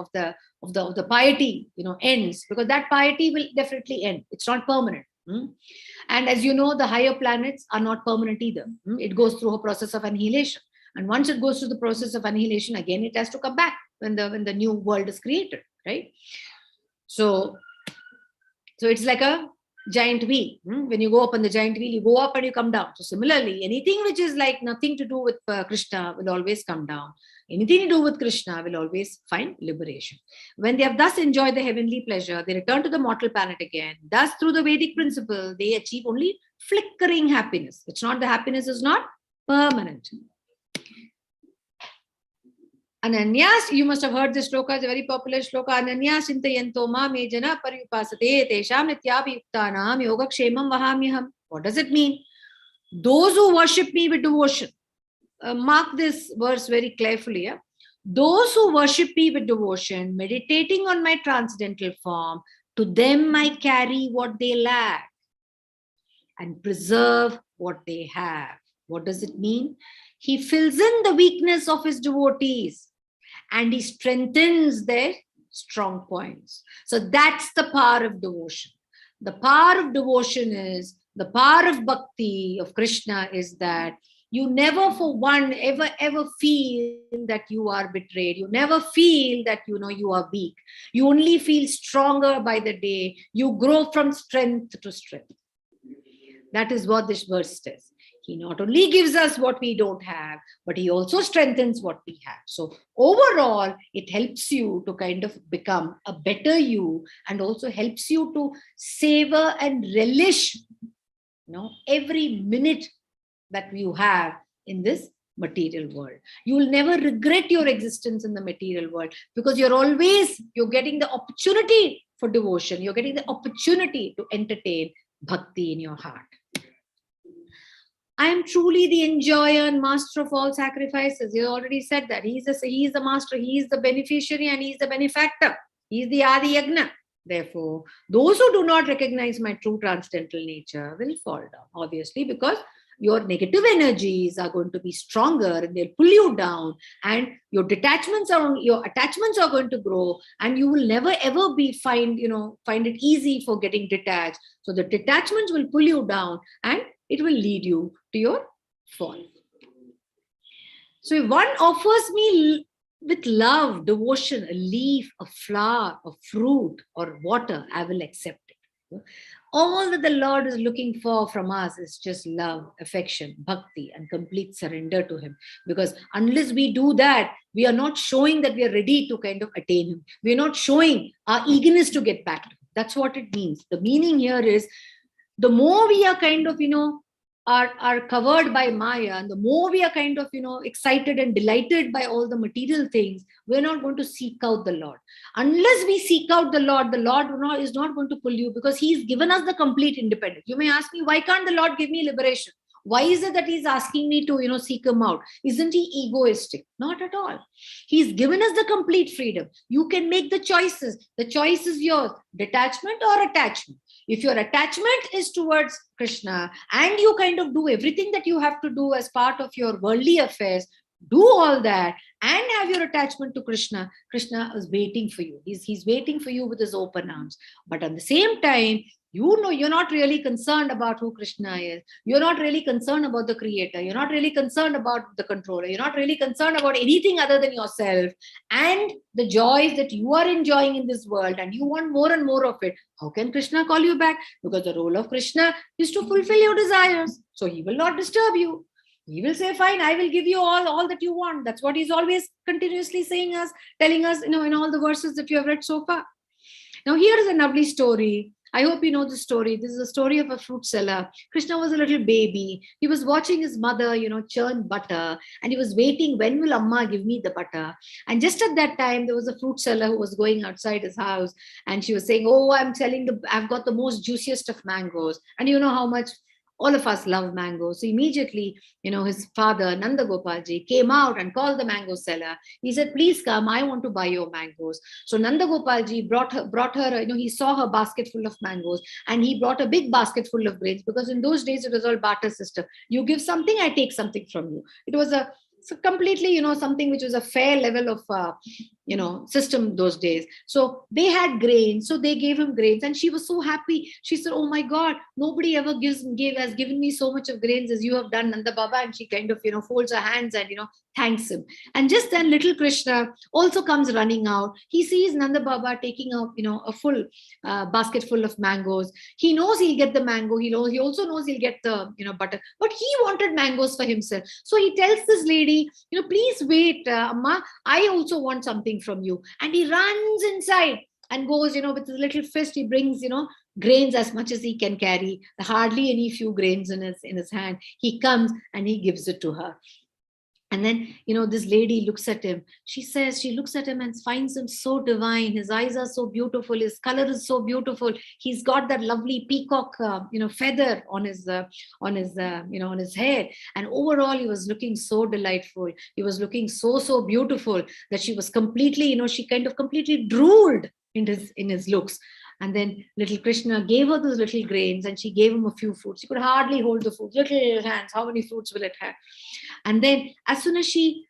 the piety ends, because that piety will definitely end. It's not permanent. And as you know, the higher planets are not permanent either. It goes through a process of annihilation. And once it goes through the process of annihilation, again it has to come back when the new world is created, right? So it's like a giant wheel. When you go up on the giant wheel, you go up and you come down. So similarly, anything which is like nothing to do with Krishna will always come down. Anything to do with Krishna will always find liberation. When they have thus enjoyed the heavenly pleasure, they return to the mortal planet again. Thus, through the Vedic principle, they achieve only flickering happiness. It's not, the happiness is not permanent. Ananyas, you must have heard this shloka, it's a very popular shloka. Ananyas chintayanto ma me jana paripasate tesham nityabhiyuktanam yogakshemam vahamyaham. What does it mean? Those who worship me with devotion. Mark this verse very carefully. Yeah? Those who worship me with devotion, meditating on my transcendental form, to them I carry what they lack and preserve what they have. What does it mean? He fills in the weakness of his devotees and he strengthens their strong points. So that's the power of devotion. The power of devotion is, the power of bhakti of Krishna is that you never for one ever feel that you are betrayed. You never feel that you are weak. You only feel stronger by the day. You grow from strength to strength. That is what this verse says. He not only gives us what we don't have, but he also strengthens what we have. So overall, it helps you to kind of become a better you, and also helps you to savor and relish every minute that you have in this material world. You will never regret your existence in the material world, because you're getting the opportunity for devotion. You're getting the opportunity to entertain bhakti in your heart. I am truly the enjoyer and master of all sacrifices. You already said that. He is the master, he is the beneficiary, and he is the benefactor. He is the Adi Yagna. Therefore, those who do not recognize my true transcendental nature will fall down, obviously, because your negative energies are going to be stronger and they'll pull you down, and your attachments are going to grow, and you will never ever find it easy for getting detached. So the detachments will pull you down and it will lead you to your fall. So if one offers me with love, devotion, a leaf, a flower, a fruit, or water, I will accept it. All that the Lord is looking for from us is just love, affection, bhakti, and complete surrender to him. Because unless we do that, we are not showing that we are ready to kind of attain him. We are not showing our eagerness to get back to him. That's what it means. The meaning here is, the more we are kind of, are covered by Maya, and the more we are kind of, excited and delighted by all the material things, we're not going to seek out the Lord. Unless we seek out the Lord is not going to pull you, because he's given us the complete independence. You may ask me, why can't the Lord give me liberation? Why is it that he's asking me to, seek him out? Isn't he egoistic? Not at all. He's given us the complete freedom. You can make the choices. The choice is yours, detachment or attachment. If your attachment is towards Krishna and you kind of do everything that you have to do as part of your worldly affairs, do all that and have your attachment to Krishna, Krishna is waiting for you. He's waiting for you with his open arms. But at the same time, you're not really concerned about who Krishna is. You're not really concerned about the creator. You're not really concerned about the controller. You're not really concerned about anything other than yourself and the joys that you are enjoying in this world, and you want more and more of it. How can Krishna call you back? Because the role of Krishna is to fulfill your desires. So he will not disturb you. He will say, fine, I will give you all that you want. That's what he's always continuously telling us, in all the verses that you have read so far. Now, here is a lovely story I hope you know the story. This is a story of a fruit seller. Krishna was a little baby. He was watching his mother, churn butter, and he was waiting, when will Amma give me the butter? And just at that time, there was a fruit seller who was going outside his house, and she was saying, oh, I've got the most juiciest of mangoes. And you know how much all of us love mangoes. So immediately, his father, Nanda Gopalji, came out and called the mango seller. He said, please come, I want to buy your mangoes. So Nanda Gopalji brought her, he saw her basket full of mangoes, and he brought a big basket full of grains, because in those days it was all barter system. You give something, I take something from you. It was completely, something which was a fair level of, system those days. So they had grains, so they gave him grains, and she was so happy. She said, oh my God, nobody ever has given me so much of grains as you have done, Nanda Baba. And she kind of, folds her hands and, thanks him. And just then little Krishna also comes running out. He sees Nanda Baba taking a full basket full of mangoes. He knows he'll get the mango. He also knows he'll get the, butter, but he wanted mangoes for himself. So he tells this lady, please wait, Amma, I also want something from you. And he runs inside and goes, with his little fist, he brings, grains as much as he can carry, hardly any few grains in his hand. He comes and he gives it to her. And then, this lady looks at him. She looks at him and finds him so divine. His eyes are so beautiful. His color is so beautiful. He's got that lovely peacock, feather on his hair. And overall, he was looking so delightful. He was looking so, so beautiful that she was completely, she kind of completely drooled in his looks. And then little Krishna gave her those little grains, and she gave him a few fruits. She could hardly hold the fruits. Little hands, how many fruits will it have? And then as soon as she,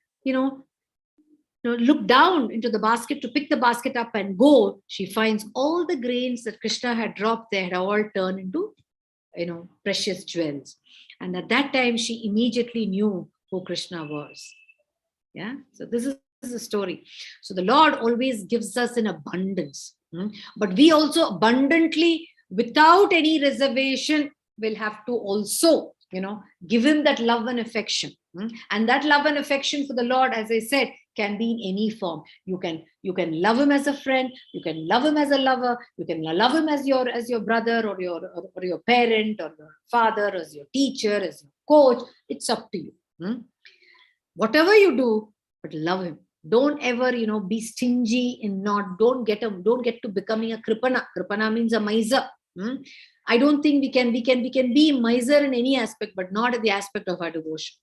looked down into the basket to pick the basket up and go, she finds all the grains that Krishna had dropped there had all turned into, precious jewels. And at that time, she immediately knew who Krishna was. Yeah. So this is the story. So the Lord always gives us in abundance. But we also abundantly, without any reservation, will have to also, give him that love and affection. And that love and affection for the Lord, as I said, can be in any form. You can love him as a friend. You can love him as a lover. You can love him as your brother or your parent or your father, as your teacher, as your coach. It's up to you. Whatever you do, but love him. Don't ever, be stingy in don't get to becoming a kripana. Kripana means a miser. I don't think we can be miser in any aspect, but not in the aspect of our devotion.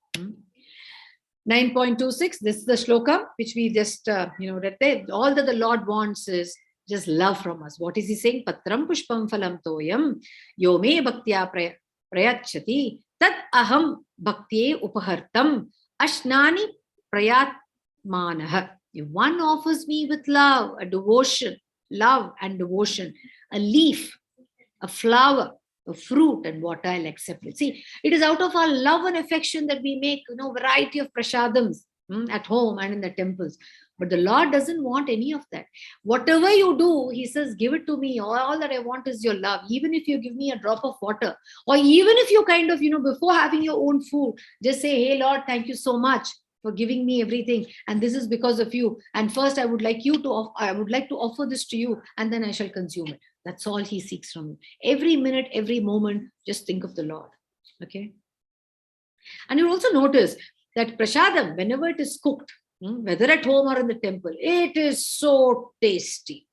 9.26, this is the shloka which we just, read there. All that the Lord wants is just love from us. What is he saying? Patram pushpam phalam toyam yome bhaktya prayachati tat aham bhakti upahartam ashnani prayat manah. If one offers me with love, a devotion, love and devotion, a leaf, a flower, a fruit, and water, I'll accept it. See, it is out of our love and affection that we make, variety of prasadams at home and in the temples. But the Lord doesn't want any of that. Whatever you do, he says, give it to me. All that I want is your love. Even if you give me a drop of water, or even if you kind of, before having your own food, just say, hey, Lord, thank you so much for giving me everything, and this is because of you. And first, I would like to offer this to you, and then I shall consume it. That's all he seeks from you. Every minute, every moment, just think of the Lord. Okay. And you also notice that prasadam, whenever it is cooked, whether at home or in the temple, it is so tasty.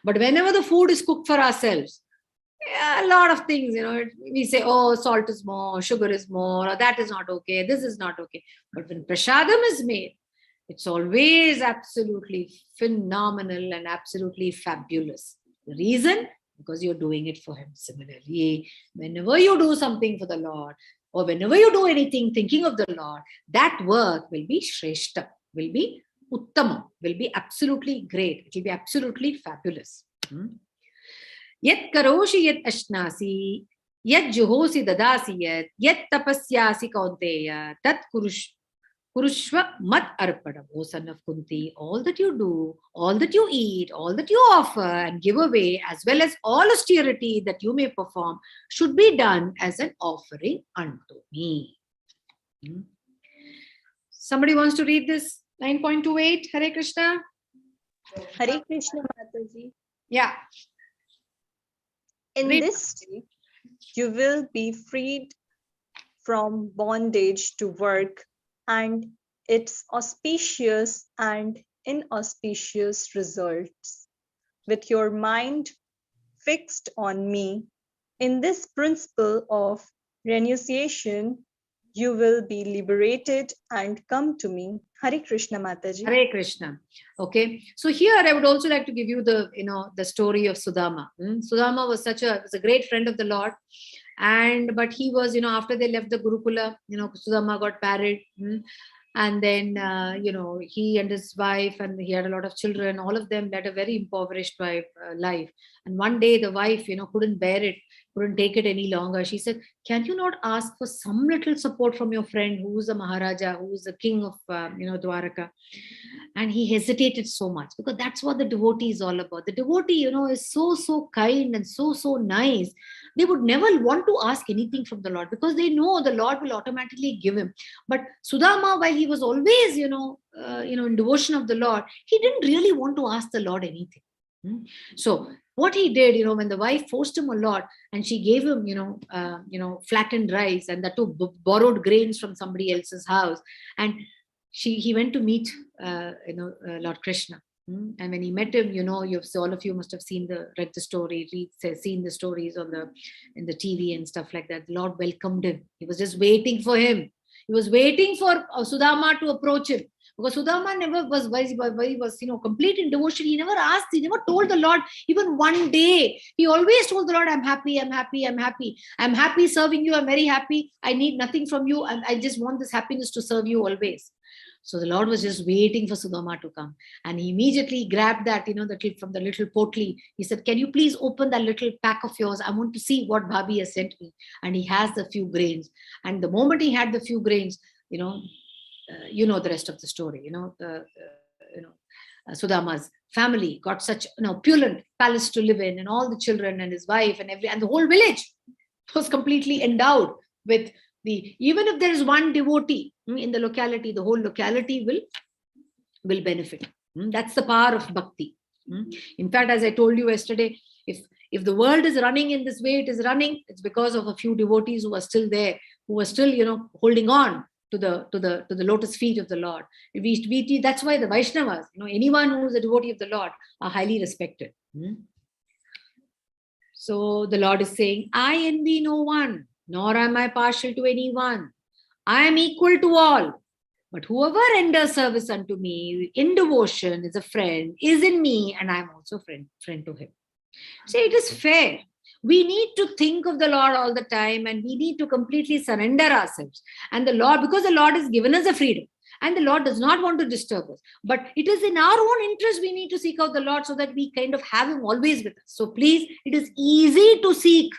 But whenever the food is cooked for ourselves, a lot of things, we say, oh, salt is more, sugar is more, or that is not okay, this is not okay. But when prasadam is made, it's always absolutely phenomenal and absolutely fabulous. The reason? Because you're doing it for him. Similarly, whenever you do something for the Lord, or whenever you do anything thinking of the Lord, that work will be shreshta, will be uttama, will be absolutely great. It will be absolutely fabulous. Yet karoshi yet ashnasi, yet juhosi dadasi yet tapasyasi kaunteya, tat kurushva mat arpadam. O son of Kunti, all that you do, all that you eat, all that you offer and give away, as well as all austerity that you may perform, should be done as an offering unto me. Somebody wants to read this 9.28, Hare Krishna? Hare Krishna, Mataji. Yeah. In Great. this way, you will be freed from bondage to work and its auspicious and inauspicious results. With your mind fixed on me, in this principle of renunciation, you will be liberated and come to me. Hare Krishna, Mataji. Hare Krishna. Okay. So here I would also like to give you the story of Sudama. Sudama was was a great friend of the Lord. But he was, after they left the Gurukula, Sudama got married. And then, he and his wife, and he had a lot of children, all of them led a very impoverished life. And one day the wife, couldn't bear it, couldn't take it any longer. She said, can you not ask for some little support from your friend who is a Maharaja, who is the king of, Dwaraka? And he hesitated so much, because that's what the devotee is all about. The devotee, is so kind and so nice. They would never want to ask anything from the Lord, because they know the Lord will automatically give him. But Sudama, while he was always, in devotion of the Lord, he didn't really want to ask the Lord anything. So what he did, when the wife forced him a lot, and she gave him, flattened rice, and that too borrowed grains from somebody else's house, and he went to meet, Lord Krishna. And when he met him, all of you must have read the story, seen the stories in the TV and stuff like that. The Lord welcomed him. He was just waiting for him. He was waiting for Sudama to approach him, because Sudama never was, complete in devotion. He never asked, he never told the Lord even one day. He always told the Lord, I'm happy, I'm happy, I'm happy. I'm happy serving you. I'm very happy. I need nothing from you. I just want this happiness to serve you always. So the Lord was just waiting for Sudama to come. And he immediately grabbed that, from the little potli. He said, can you please open that little pack of yours? I want to see what Bhabhi has sent me. And he has the few grains. And the moment he had the few grains, the rest of the story, Sudama's family got such an opulent palace to live in, and all the children and his wife and the whole village was completely endowed with even if there is one devotee in the locality, the whole locality will benefit. That's the power of bhakti. In fact, as I told you yesterday, if the world is running in this way it is running, it's because of a few devotees who are still there, who are still, holding on to the lotus feet of the Lord. That's why the Vaishnavas, anyone who is a devotee of the Lord, are highly respected. So the Lord is saying, I envy no one, nor am I partial to anyone. I am equal to all. But whoever renders service unto me in devotion is a friend, is in me, and I am also friend to him. So it is fair. We need to think of the Lord all the time, and we need to completely surrender ourselves. And the Lord, because the Lord has given us a freedom, and the Lord does not want to disturb us. But it is in our own interest we need to seek out the Lord, so that we kind of have him always with us. So please, it is easy to seek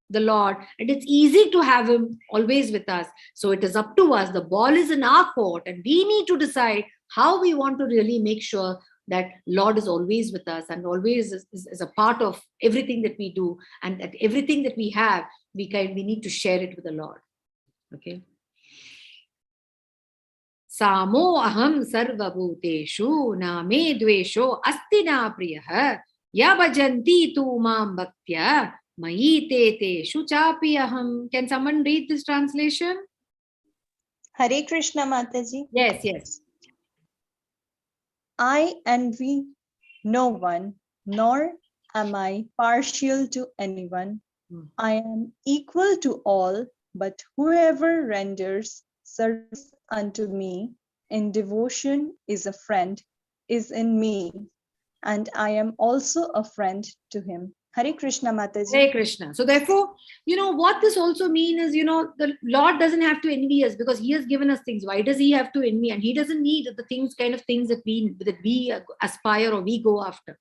the Lord, and it's easy to have him always with us. So it is up to us. The ball is in our court, and we need to decide how we want to really make sure that Lord is always with us, and always is a part of everything that we do, and that everything that we have, we need to share it with the Lord. Okay. Samo aham sarva bhuteshu na me dvesho asti na priyah yabhajanti tu mam bhaktya mayi te teshu chapi aham. Can someone read this translation? Hare Krishna, Mataji. Yes. I envy no one, nor am I partial to anyone. I am equal to all, but whoever renders service unto me in devotion is a friend, is in me, and I am also a friend to him. Hare Krishna, Mataji. Hare Krishna. So therefore, what this also means is, the Lord doesn't have to envy us, because he has given us things. Why does he have to envy? And he doesn't need the things that we aspire or we go after.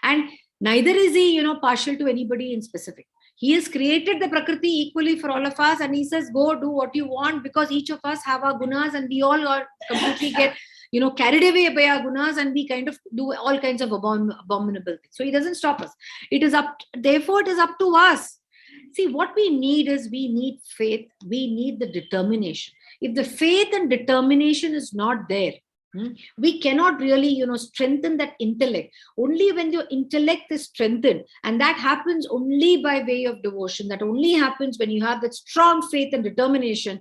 And neither is he, partial to anybody in specific. He has created the Prakriti equally for all of us, and he says, go do what you want, because each of us have our gunas, and we all are completely get carried away by our gunas, and we kind of do all kinds of abominable things. So he doesn't stop us. Therefore, it is up to us. See, what we need is, we need faith. We need the determination. If the faith and determination is not there, We cannot really, strengthen that intellect. Only when your intellect is strengthened, and that happens only by way of devotion. That only happens when you have that strong faith and determination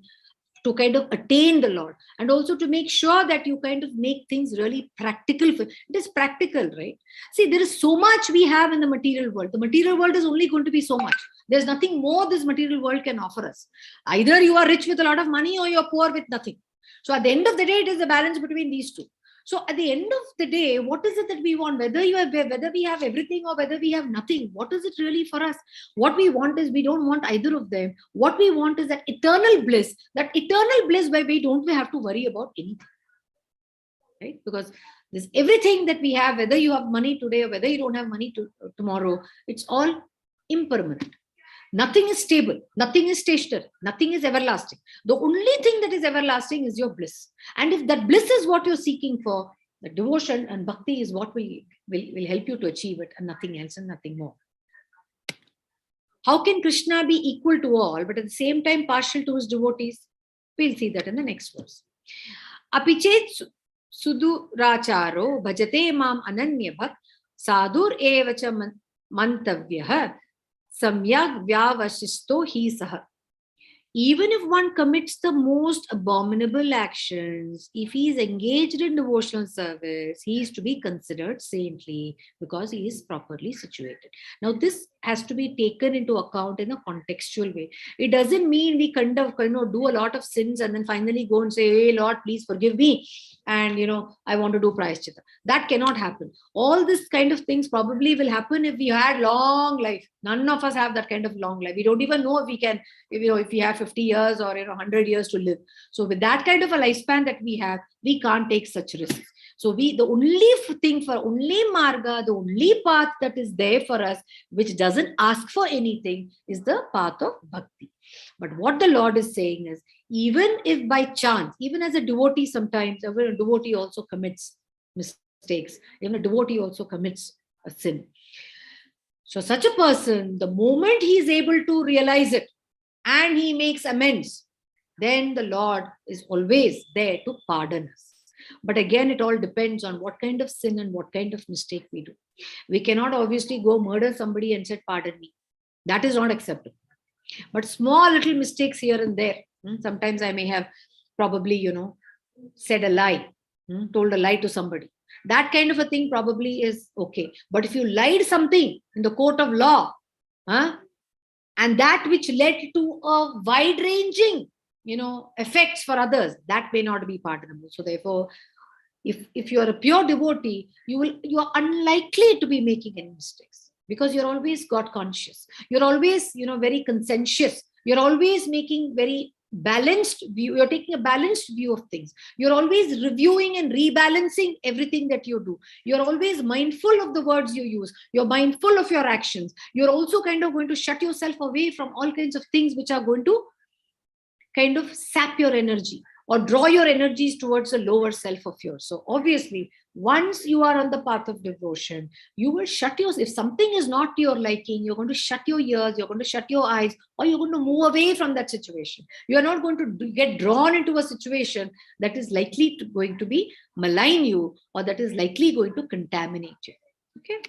to kind of attain the Lord, and also to make sure that you kind of make things really practical. It is practical, right? See, there is so much we have in the material world. The material world is only going to be so much. There's nothing more this material world can offer us. Either you are rich with a lot of money or you're poor with nothing. So at the end of the day, it is the balance between these two. So at the end of the day, what is it that we want? Whether we have everything or whether we have nothing, what is it really for us? What we want is, we don't want either of them. What we want is that eternal bliss. That eternal bliss where we don't have to worry about anything, right? Because this everything that we have, whether you have money today or whether you don't have money tomorrow, it's all impermanent. Nothing is stable, nothing is stationary, nothing is everlasting. The only thing that is everlasting is your bliss. And if that bliss is what you're seeking for, the devotion and bhakti is what will help you to achieve it, and nothing else and nothing more. How can Krishna be equal to all, but at the same time partial to his devotees? We'll see that in the next verse. Apichet suduracharo bhajate mam ananya bhakt sadur evacha mantavyah samyak vyavashisto hi saha. Even if one commits the most abominable actions, if he is engaged in devotional service, he is to be considered saintly because he is properly situated. Now, this has to be taken into account in a contextual way. It doesn't mean we kind of do a lot of sins and then finally go and say, hey, Lord, please forgive me. And, I want to do prayaschitta. That cannot happen. All this kind of things probably will happen if we had long life. None of us have that kind of long life. We don't even know if we can, if we have 50 years or 100 years to live. So with that kind of a lifespan that we have, we can't take such risks. So the only marga, the only path that is there for us, which doesn't ask for anything, is the path of bhakti. But what the Lord is saying is, even if by chance, even as a devotee sometimes, a devotee also commits mistakes, even a devotee also commits a sin. So such a person, the moment he is able to realize it and he makes amends, then the Lord is always there to pardon us. But again, it all depends on what kind of sin and what kind of mistake we do. We cannot obviously go murder somebody and say, pardon me. That is not acceptable. But small little mistakes here and there. Sometimes I may have probably, said a lie, told a lie to somebody. That kind of a thing probably is okay. But if you lied something in the court of law, and that which led to a wide-ranging, effects for others, that may not be pardonable. So therefore, if you are a pure devotee, you are unlikely to be making any mistakes, because you're always God conscious. You're always, very conscientious. You're always making very balanced view. You're taking a balanced view of things. You're always reviewing and rebalancing everything that you do. You're always mindful of the words you use. You're mindful of your actions. You're also kind of going to shut yourself away from all kinds of things which are going to kind of sap your energy or draw your energies towards a lower self of yours. So obviously, once you are on the path of devotion, you will shut yourself. If something is not to your liking, you're going to shut your ears, you're going to shut your eyes, or you're going to move away from that situation. You are not going to get drawn into a situation that is likely going to be malign you, or that is likely going to contaminate you. Okay.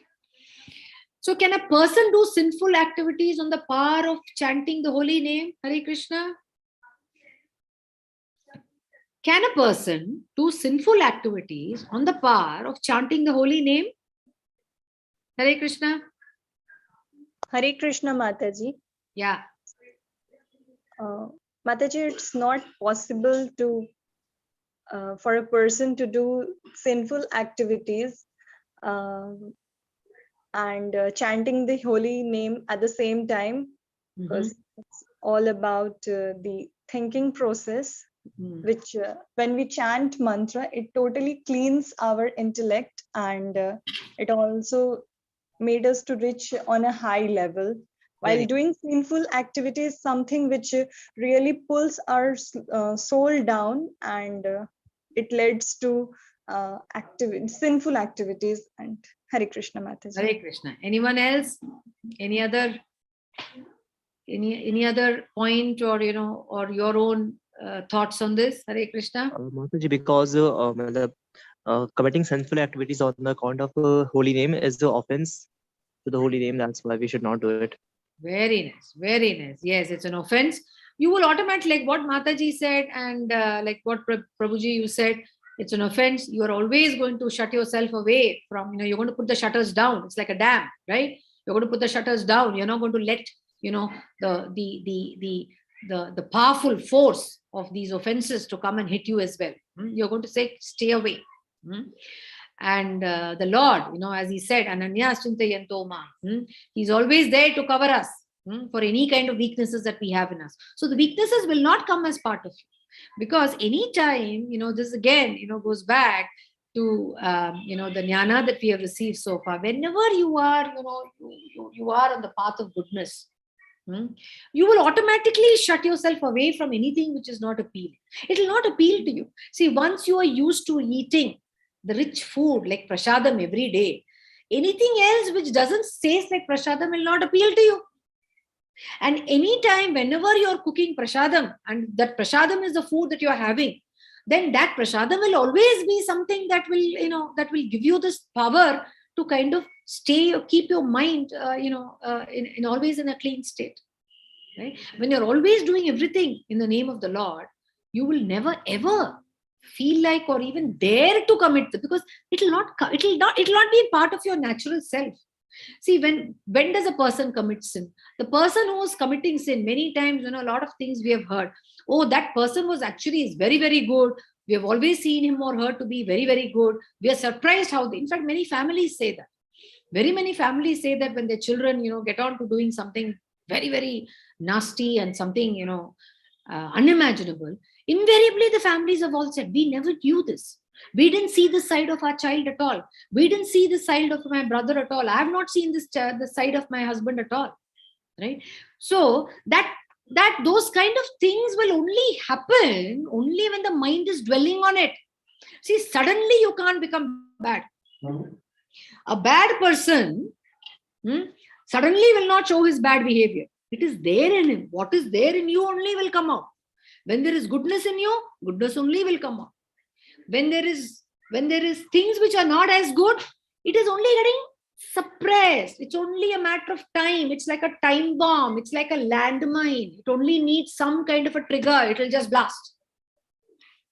So can a person do sinful activities on the par of chanting the holy name, Hare Krishna? Can a person do sinful activities on the par of chanting the holy name? Hare Krishna. Hare Krishna, Mataji. Yeah. Mataji, it's not possible to for a person to do sinful activities and chanting the holy name at the same time, because it's all about the thinking process. Which when we chant mantra, it totally cleans our intellect, and it also made us to reach on a high level. While doing sinful activities, something which really pulls our soul down, and it leads to sinful activities. And Hare Krishna, Mataji. Hare Krishna. Anyone else? Any other point, or or your own thoughts on this? Hare Krishna. Mataji, because committing sinful activities on the account of a holy name is the offense to the holy name. That's why we should not do it. Very nice, very nice. Yes, it's an offense. You will automatically, like what Mataji said, and like what Prabhuji you said, it's an offense. You are always going to shut yourself away from, you're going to put the shutters down. It's like a dam, right? You're going to put the shutters down. You're not going to let, the powerful force of these offenses to come and hit you as well. You're going to say, stay away. And the Lord, as he said, Ananya Chintayanto Ma, he's always there to cover us for any kind of weaknesses that we have in us. So the weaknesses will not come as part of you. Because anytime, this again, goes back to, the jnana that we have received so far. Whenever you are, you are on the path of goodness, you will automatically shut yourself away from anything which is not appealing. It will not appeal to you. See, once you are used to eating the rich food like prasadam every day, anything else which doesn't taste like prasadam will not appeal to you. And anytime, whenever you're cooking prasadam, and that prasadam is the food that you're having, then that prasadam will always be something that will, that will give you this power to kind of stay or keep your mind, in always in a clean state. Right? When you're always doing everything in the name of the Lord, you will never ever feel like or even dare to commit it, because it'll not be part of your natural self. See, when does a person commit sin? The person who is committing sin, many times, a lot of things we have heard. Oh, that person was actually very, very good. We have always seen him or her to be very, very good. We are surprised how in fact, many families say that. Very many families say that when their children, get on to doing something very, very nasty and something, unimaginable, invariably the families have all said, we never knew this. We didn't see this side of our child at all. We didn't see this side of my brother at all. I have not seen the side of my husband at all. Right? So that those kind of things will only happen only when the mind is dwelling on it. See, suddenly you can't become bad. A bad person suddenly will not show his bad behavior. It is there in him. What is there in you only will come out. When there is goodness in you, goodness only will come out. When there is things which are not as good, it is only getting suppressed. It's only a matter of time. It's like a time bomb. It's like a landmine. It only needs some kind of a trigger. It will just blast.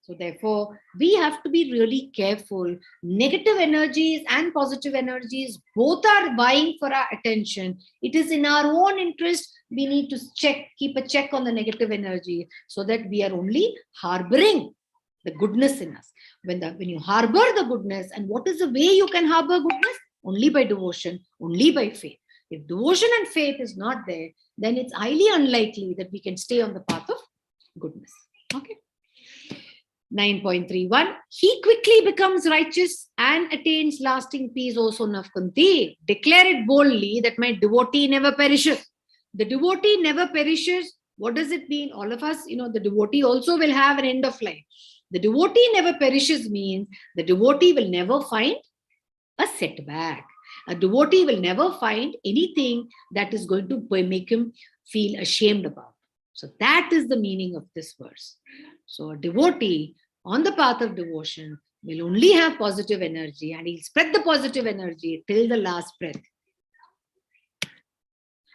So therefore, we have to be really careful. Negative energies and positive energies, both are vying for our attention. It is in our own interest. We need to keep a check on the negative energy so that we are only harboring the goodness in us. When you harbor the goodness, and what is the way you can harbor goodness? Only by devotion, only by faith. If devotion and faith is not there, then it's highly unlikely that we can stay on the path of goodness. Okay. 9.31. He quickly becomes righteous and attains lasting peace, O son of Kunti. Declare it boldly that my devotee never perishes. The devotee never perishes. What does it mean? All of us, the devotee also will have an end of life. The devotee never perishes means the devotee will never find a setback. A devotee will never find anything that is going to make him feel ashamed about. So that is the meaning of this verse. So a devotee on the path of devotion will only have positive energy, and he'll spread the positive energy till the last breath.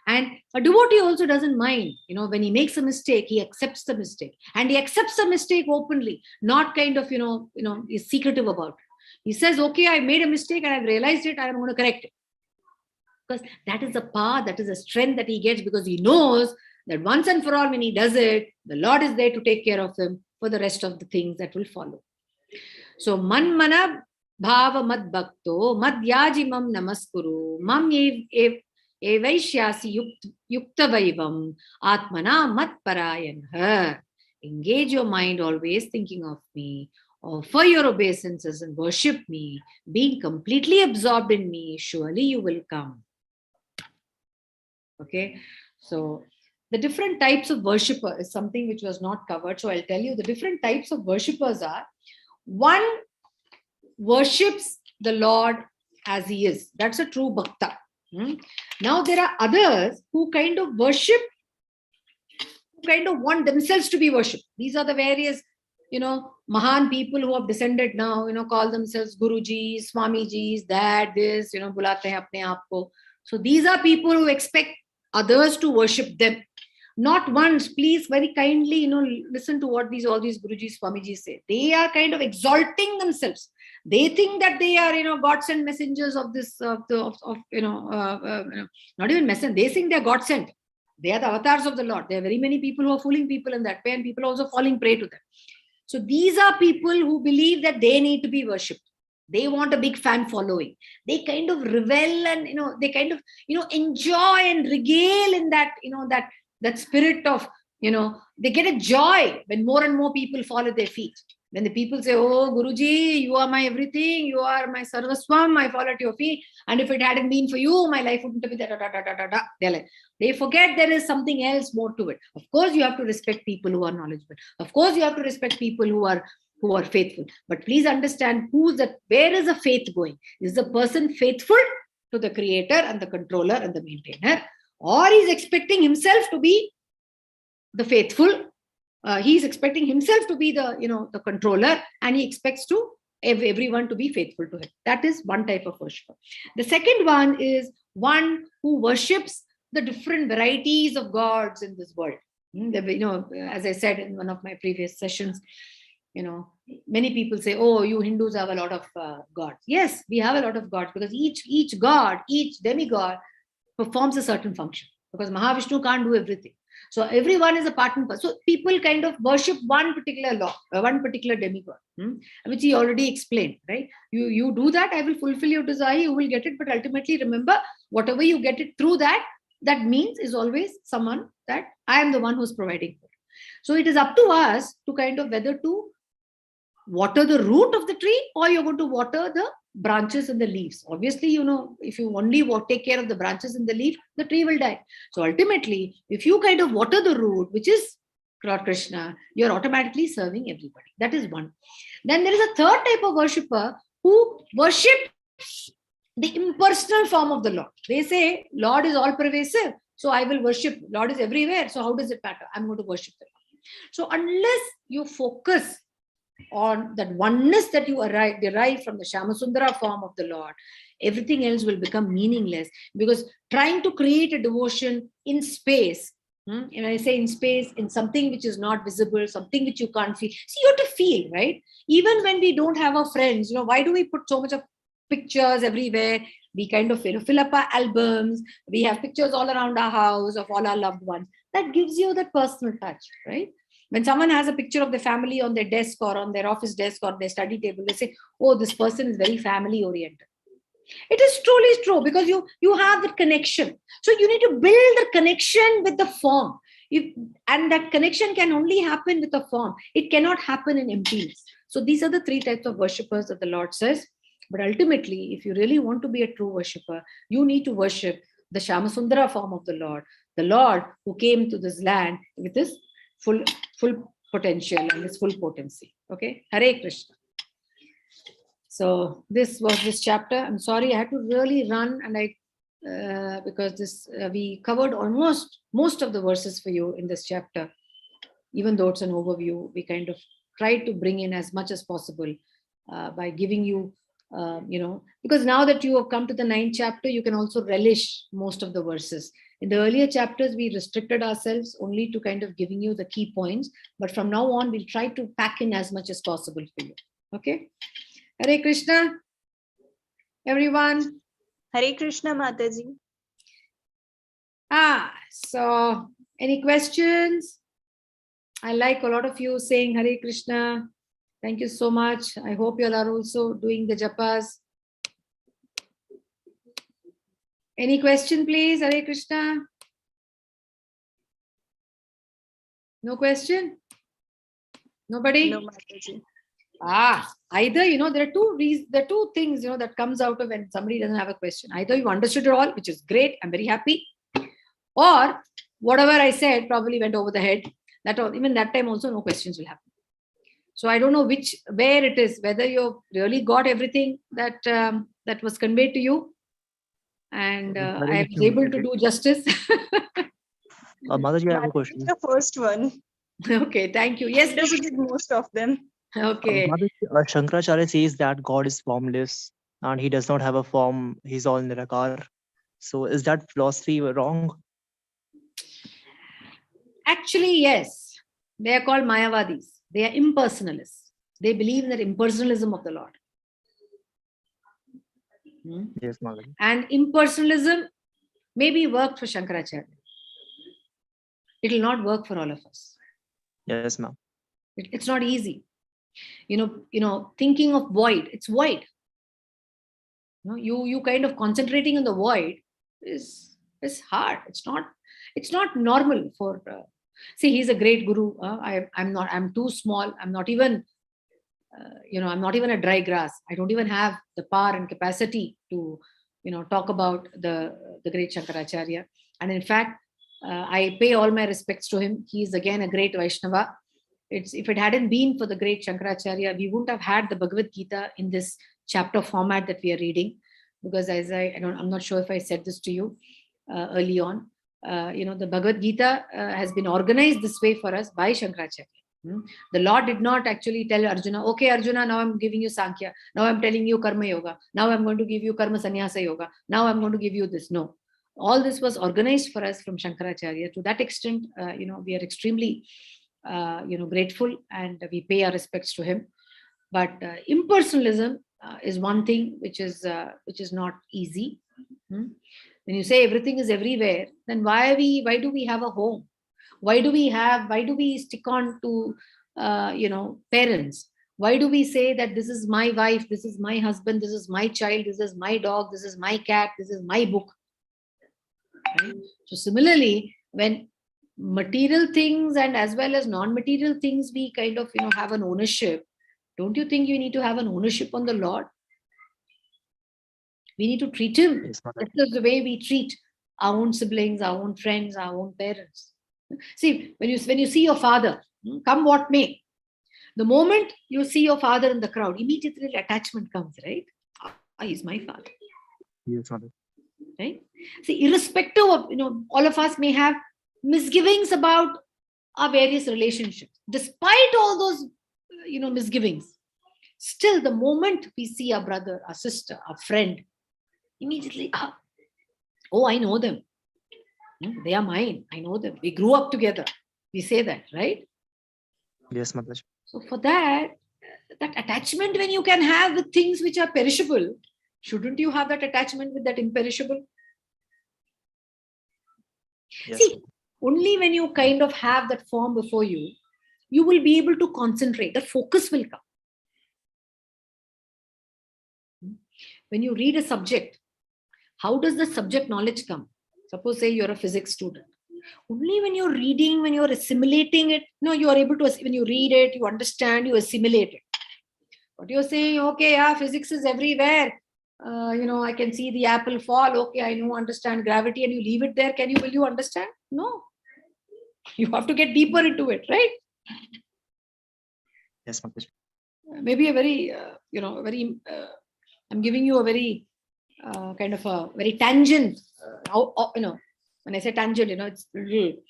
And a devotee also doesn't mind, when he makes a mistake, he accepts the mistake. And he accepts the mistake openly, not kind of, is secretive about it. He says, okay, I made a mistake and I've realized it, I'm going to correct it. Because that is the power, that is the strength that he gets, because he knows that once and for all when he does it, the Lord is there to take care of him for the rest of the things that will follow. So, man mana bhava mad bhakto madhyajimam namaskuru mam evaishyasi yukta vaivam atmana mat parayanha. Engage your mind always thinking of me. Offer your obeisances and worship me. Being completely absorbed in me, surely you will come. Okay, so the different types of worshipper is something which was not covered. So I'll tell you the different types of worshippers are: one worships the Lord as he is. That's a true bhakta. Now there are others who kind of worship, who kind of want themselves to be worshipped. These are the various Mahan people who have descended now, call themselves Gurujis, Swamijis, that, this, bulate hain apne aap ko. So these are people who expect others to worship them. Not once, please, very kindly, listen to what all these Gurujis, Swamijis say. They are kind of exalting themselves. They think that they are, God sent messengers of this, not even messengers. They think they are God sent. They are the avatars of the Lord. There are very many people who are fooling people in that way, and people are also falling prey to them. So these are people who believe that they need to be worshipped. They want a big fan following. They kind of revel and, they kind of, enjoy and regale in that, that spirit of, they get a joy when more and more people fall at their feet. When the people say, oh, Guruji, you are my everything, you are my sarvaswam, I fall at your feet. And if it hadn't been for you, my life wouldn't have been da. They're like, they forget there is something else more to it. Of course, you have to respect people who are knowledgeable. Of course, you have to respect people who are faithful. But please understand where is the faith going? Is the person faithful to the creator and the controller and the maintainer? Or he's expecting himself to be the faithful? He's expecting himself to be the controller, and he expects to everyone to be faithful to him. That is one type of worshipper. The second one is one who worships the different varieties of gods in this world. As I said in one of my previous sessions, many people say, oh, you Hindus have a lot of gods. Yes, we have a lot of gods, because each god, each demigod performs a certain function, because Mahavishnu can't do everything. So everyone is a part and parcel. So people kind of worship one particular law, one particular demigod, which he already explained, right? You do that, I will fulfill your desire, you will get it. But ultimately, remember, whatever you get it through that means is always someone that I am the one who's providing for. So it is up to us to kind of whether to water the root of the tree, or you're going to water the branches and the leaves. Obviously, if you only take care of the branches and the leaf, the tree will die. So ultimately, if you kind of water the root, which is Lord Krishna, you're automatically serving everybody. That is one. Then there is a third type of worshipper who worships the impersonal form of the Lord. They say, Lord is all pervasive, so I will worship. Lord is everywhere, so how does it matter? I'm going to worship the Lord. So unless you focus on that oneness that you derive from the Shamasundara form of the Lord, everything else will become meaningless, because trying to create a devotion in space, and I say in space, in something which is not visible, something which you can't feel. See, you have to feel, right? Even when we don't have our friends, why do we put so much of pictures everywhere? We kind of fill up our albums. We have pictures all around our house of all our loved ones. That gives you that personal touch, right? When someone has a picture of their family on their desk or on their office desk or their study table, they say, oh, this person is very family oriented. It is truly true, because you have that connection. So you need to build the connection with the form. And that connection can only happen with the form. It cannot happen in emptiness. So these are the three types of worshippers that the Lord says. But ultimately, if you really want to be a true worshipper, you need to worship the Shamasundara form of the Lord who came to this land with this full potential and this full potency. Okay, Hare Krishna. So this was this chapter. I'm sorry, I had to really run, and because we covered almost most of the verses for you in this chapter. Even though it's an overview, we kind of tried to bring in as much as possible by giving you, because now that you have come to the 9th chapter, you can also relish most of the verses. In the earlier chapters, we restricted ourselves only to kind of giving you the key points. But from now on, we'll try to pack in as much as possible for you. Okay? Hare Krishna, everyone. Hare Krishna, Mataji. So any questions? I like a lot of you saying Hare Krishna. Thank you so much. I hope you all are also doing the japas. Any question, please? Hare Krishna. No question? Nobody? No, Mataji. Either, there are two things, that comes out of when somebody doesn't have a question. Either you understood it all, which is great, I'm very happy. Or whatever I said probably went over the head. Even that time also no questions will happen. So I don't know where it is, whether you really got everything that was conveyed to you. And I was able to do justice. Mataji, I have a question. The first one. Okay, thank you. Yes, visited most of them. okay. Shankaracharya says that God is formless and he does not have a form. He's all Nirakar. So is that philosophy wrong? Actually, yes. They are called Mayavadis. They are impersonalists. They believe in the impersonalism of the Lord. Yes, Mataji. And impersonalism maybe worked for Shankaracharya. It will not work for all of us. Yes, ma'am. It's not easy. Thinking of void, it's void. You kind of concentrating on the void is hard. It's not normal for. See, he's a great guru. I'm not. I'm too small. I'm not even. I'm not even a dry grass. I don't even have the power and capacity to, talk about the great Shankaracharya. And in fact, I pay all my respects to him. He's again a great Vaishnava. If it hadn't been for the great Shankaracharya, we wouldn't have had the Bhagavad Gita in this chapter format that we are reading. Because I'm not sure if I said this to you early on. The Bhagavad Gita has been organized this way for us by Shankaracharya. The Lord did not actually tell Arjuna, okay, Arjuna, now I'm giving you Sankhya. Now I'm telling you Karma Yoga. Now I'm going to give you Karma Sannyasa Yoga. Now I'm going to give you this. No. All this was organized for us from Shankaracharya. To that extent, we are extremely, grateful and we pay our respects to him. But impersonalism is one thing which is not easy. When you say everything is everywhere, then why do we have a home? Why do we stick on to parents? Why do we say that this is my wife, this is my husband, this is my child, this is my dog, this is my cat, this is my book? Right? So similarly, when material things and as well as non-material things, we kind of have an ownership. Don't you think you need to have an ownership on the Lord? We need to treat him just the way we treat our own siblings, our own friends, our own parents. See, when you see your father, come what may, the moment you see your father in the crowd, immediately attachment comes, right? He's my father. Yes, Mother. Right? See, irrespective of, all of us may have misgivings about our various relationships. Despite all those, misgivings, still the moment we see our brother, our sister, our friend, immediately, oh, I know them. They are mine. I know them. We grew up together. We say that, right? Yes, Mother. So for that attachment when you can have with things which are perishable, shouldn't you have that attachment with that imperishable? Yes. See, only when you kind of have that form before you, you will be able to concentrate. The focus will come. When you read a subject, how does the subject knowledge come? Suppose, say you're a physics student. Only when you're reading, when you're assimilating it, you are able to, when you read it, you understand, you assimilate it. But you're saying, okay, yeah, physics is everywhere. I can see the apple fall. Okay, I know, understand gravity, and you leave it there. Will you understand? No. You have to get deeper into it, right? Yes, Mother. Maybe a very, I'm giving you a very kind of a very tangent, when I say tangent, it's really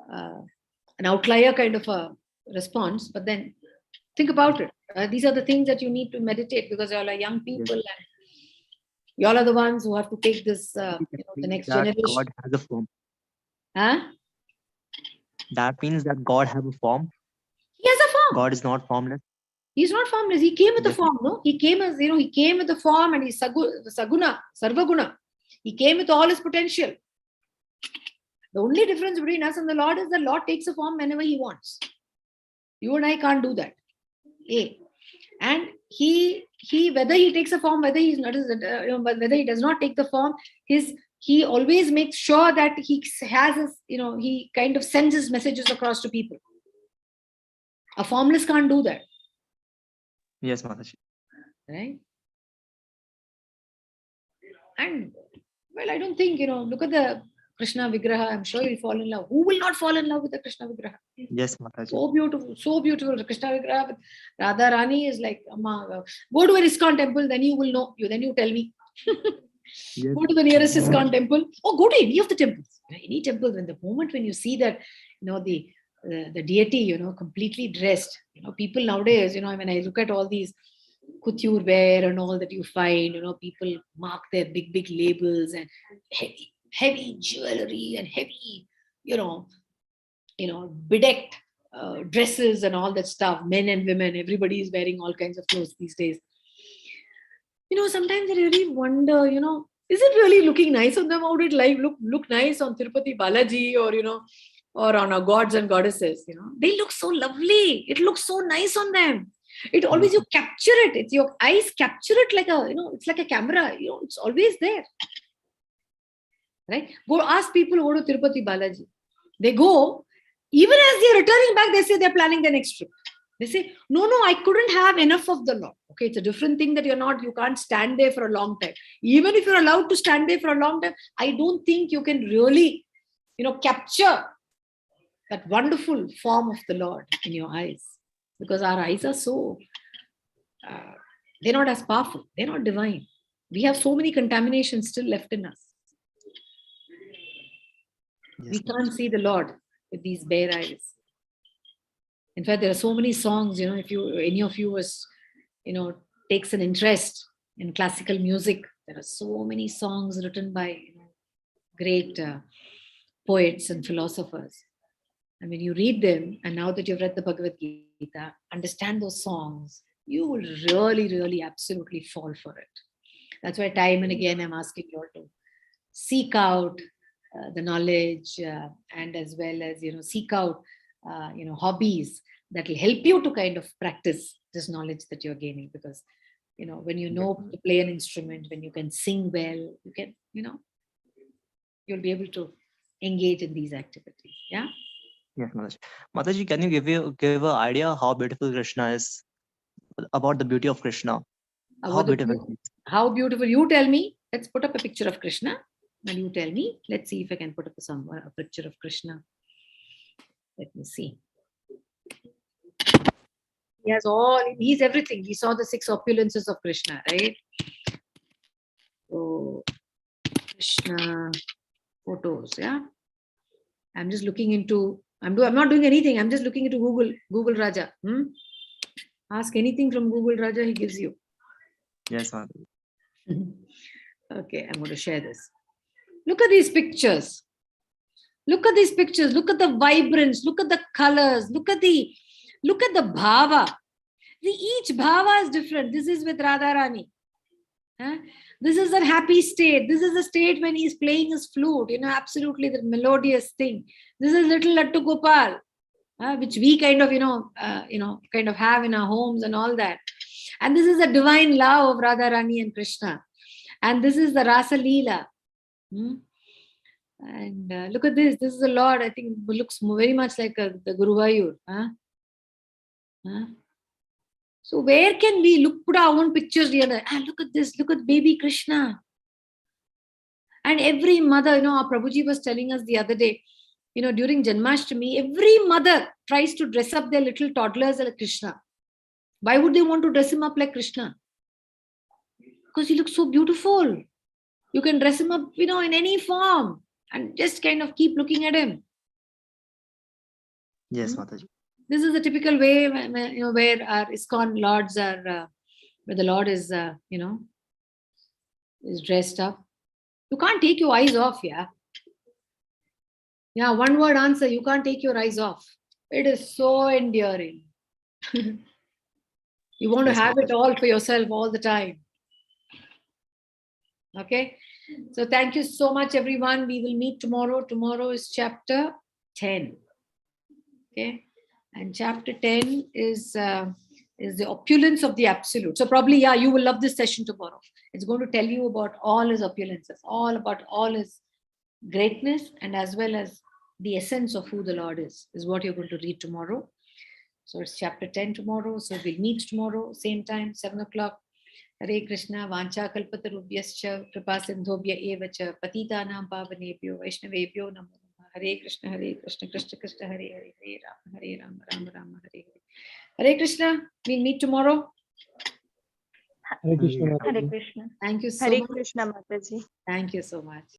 an outlier kind of a response, but then think about it. These are the things that you need to meditate, because you all are young people and you all are the ones who have to take this, the next generation. God has a form. Huh? That means that God has a form. He has a form. God is not formless. He's not formless. He came with the form, no? He came as, he came with the form, and he's Saguna, Sarvaguna. He came with all his potential. The only difference between us and the Lord is the Lord takes a form whenever he wants. You and I can't do that. And he whether he takes a form, whether he's not, whether he does not take the form, he always makes sure that he has his, he kind of sends his messages across to people. A formless can't do that. Yes, Mataji. Right? And well, I don't think, look at the Krishna Vigraha. I'm sure you'll fall in love. Who will not fall in love with the Krishna Vigraha? Yes, Mataji. So beautiful, so beautiful. The Krishna Vigraha with Radha Rani is like, Amma, go to an ISKCON temple, then you will know. Then you tell me. Yes. Go to the nearest ISKCON temple, or go to any of the temples. Any temple, when the moment when you see that, the the deity, completely dressed. People nowadays, when I look at all these couture wear and all that you find, people mark their big labels and heavy jewelry and heavy, bedecked dresses and all that stuff. Men and women, everybody is wearing all kinds of clothes these days. Sometimes I really wonder, is it really looking nice on them? How would it look nice on Tirupati Balaji or on our gods and goddesses? They look so lovely. It looks so nice on them. It always, you capture it. It's your eyes capture it like it's like a camera. It's always there. Right? Go ask people who go to Tirupati Balaji. They go, even as they're returning back, they say they're planning the next trip. They say, no, I couldn't have enough of the Lord. Okay, it's a different thing that you can't stand there for a long time. Even if you're allowed to stand there for a long time, I don't think you can really, capture that wonderful form of the Lord in your eyes. Because our eyes are so, they're not as powerful. They're not divine. We have so many contaminations still left in us. Yes, We can't see the Lord with these bare eyes. In fact, there are so many songs, if any of you takes an interest in classical music, there are so many songs written by great poets and philosophers. And when you read them, and now that you've read the Bhagavad Gita, understand those songs, you will really, really absolutely fall for it. That's why time and again I'm asking you all to seek out the knowledge and as well as, seek out hobbies that will help you to kind of practice this knowledge that you're gaining. Because, when you know to play an instrument, when you can sing well, you can, you'll be able to engage in these activities. Yeah. Yes, Mataji. Mataji, can you give an idea how beautiful Krishna is? About the beauty of Krishna. How beautiful. How beautiful. You tell me. Let's put up a picture of Krishna. And you tell me. Let's see if I can put up a picture of Krishna. Let me see. He's everything. We saw the 6 opulences of Krishna, right? So, Krishna photos, yeah? I'm just looking into, I'm not doing anything. I'm just looking into Google Raja. Ask anything from Google Raja, he gives you. Yes, Mataji. Okay, I'm going to share this. Look at these pictures. Look at these pictures. Look at the vibrance. Look at the colors. Look at the bhava. Each bhava is different. This is with Radharani. This is a happy state. This is a state when he's playing his flute. Absolutely the melodious thing. This is little Lattu Gopal, which we kind of, kind of have in our homes and all that. And this is a divine love of Radharani and Krishna. And this is the Rasa Leela. And look at this. This is the Lord. I think it looks very much like the Guruvayur. So where can we put our own pictures together? Look at this. Look at baby Krishna. And every mother, our Prabhuji was telling us the other day, during Janmashtami, every mother tries to dress up their little toddlers like Krishna. Why would they want to dress him up like Krishna? Because he looks so beautiful. You can dress him up, in any form and just kind of keep looking at him. Yes, Mataji. This is the typical way, where our ISKCON lords are, where the Lord is, is dressed up. You can't take your eyes off, yeah. Yeah, one word answer, you can't take your eyes off. It is so endearing. You want to have it all for yourself all the time. Okay. So thank you so much, everyone. We will meet tomorrow. Tomorrow is chapter 10. Okay. And chapter 10 is the opulence of the absolute. So probably, yeah, you will love this session tomorrow. It's going to tell you about all his opulences, all about all his greatness, and as well as the essence of who the Lord is what you're going to read tomorrow. So it's chapter 10 tomorrow. So we'll meet tomorrow, same time, 7 o'clock. Hare Krishna, Vancha Kalpatarubhyascha, Kripa Sindhobhya Evacha, Patitanam Pavanebhyo, Vaishnavebhyo Namo. Hare Krishna, Krishna Krishna, Hare Hare, Hare Rama, Rama Rama, Hare Hare. Hare Krishna, we'll meet tomorrow. Hare Krishna. Hare Krishna. Thank you so Hare much. Krishna, Mataji. Thank you so much.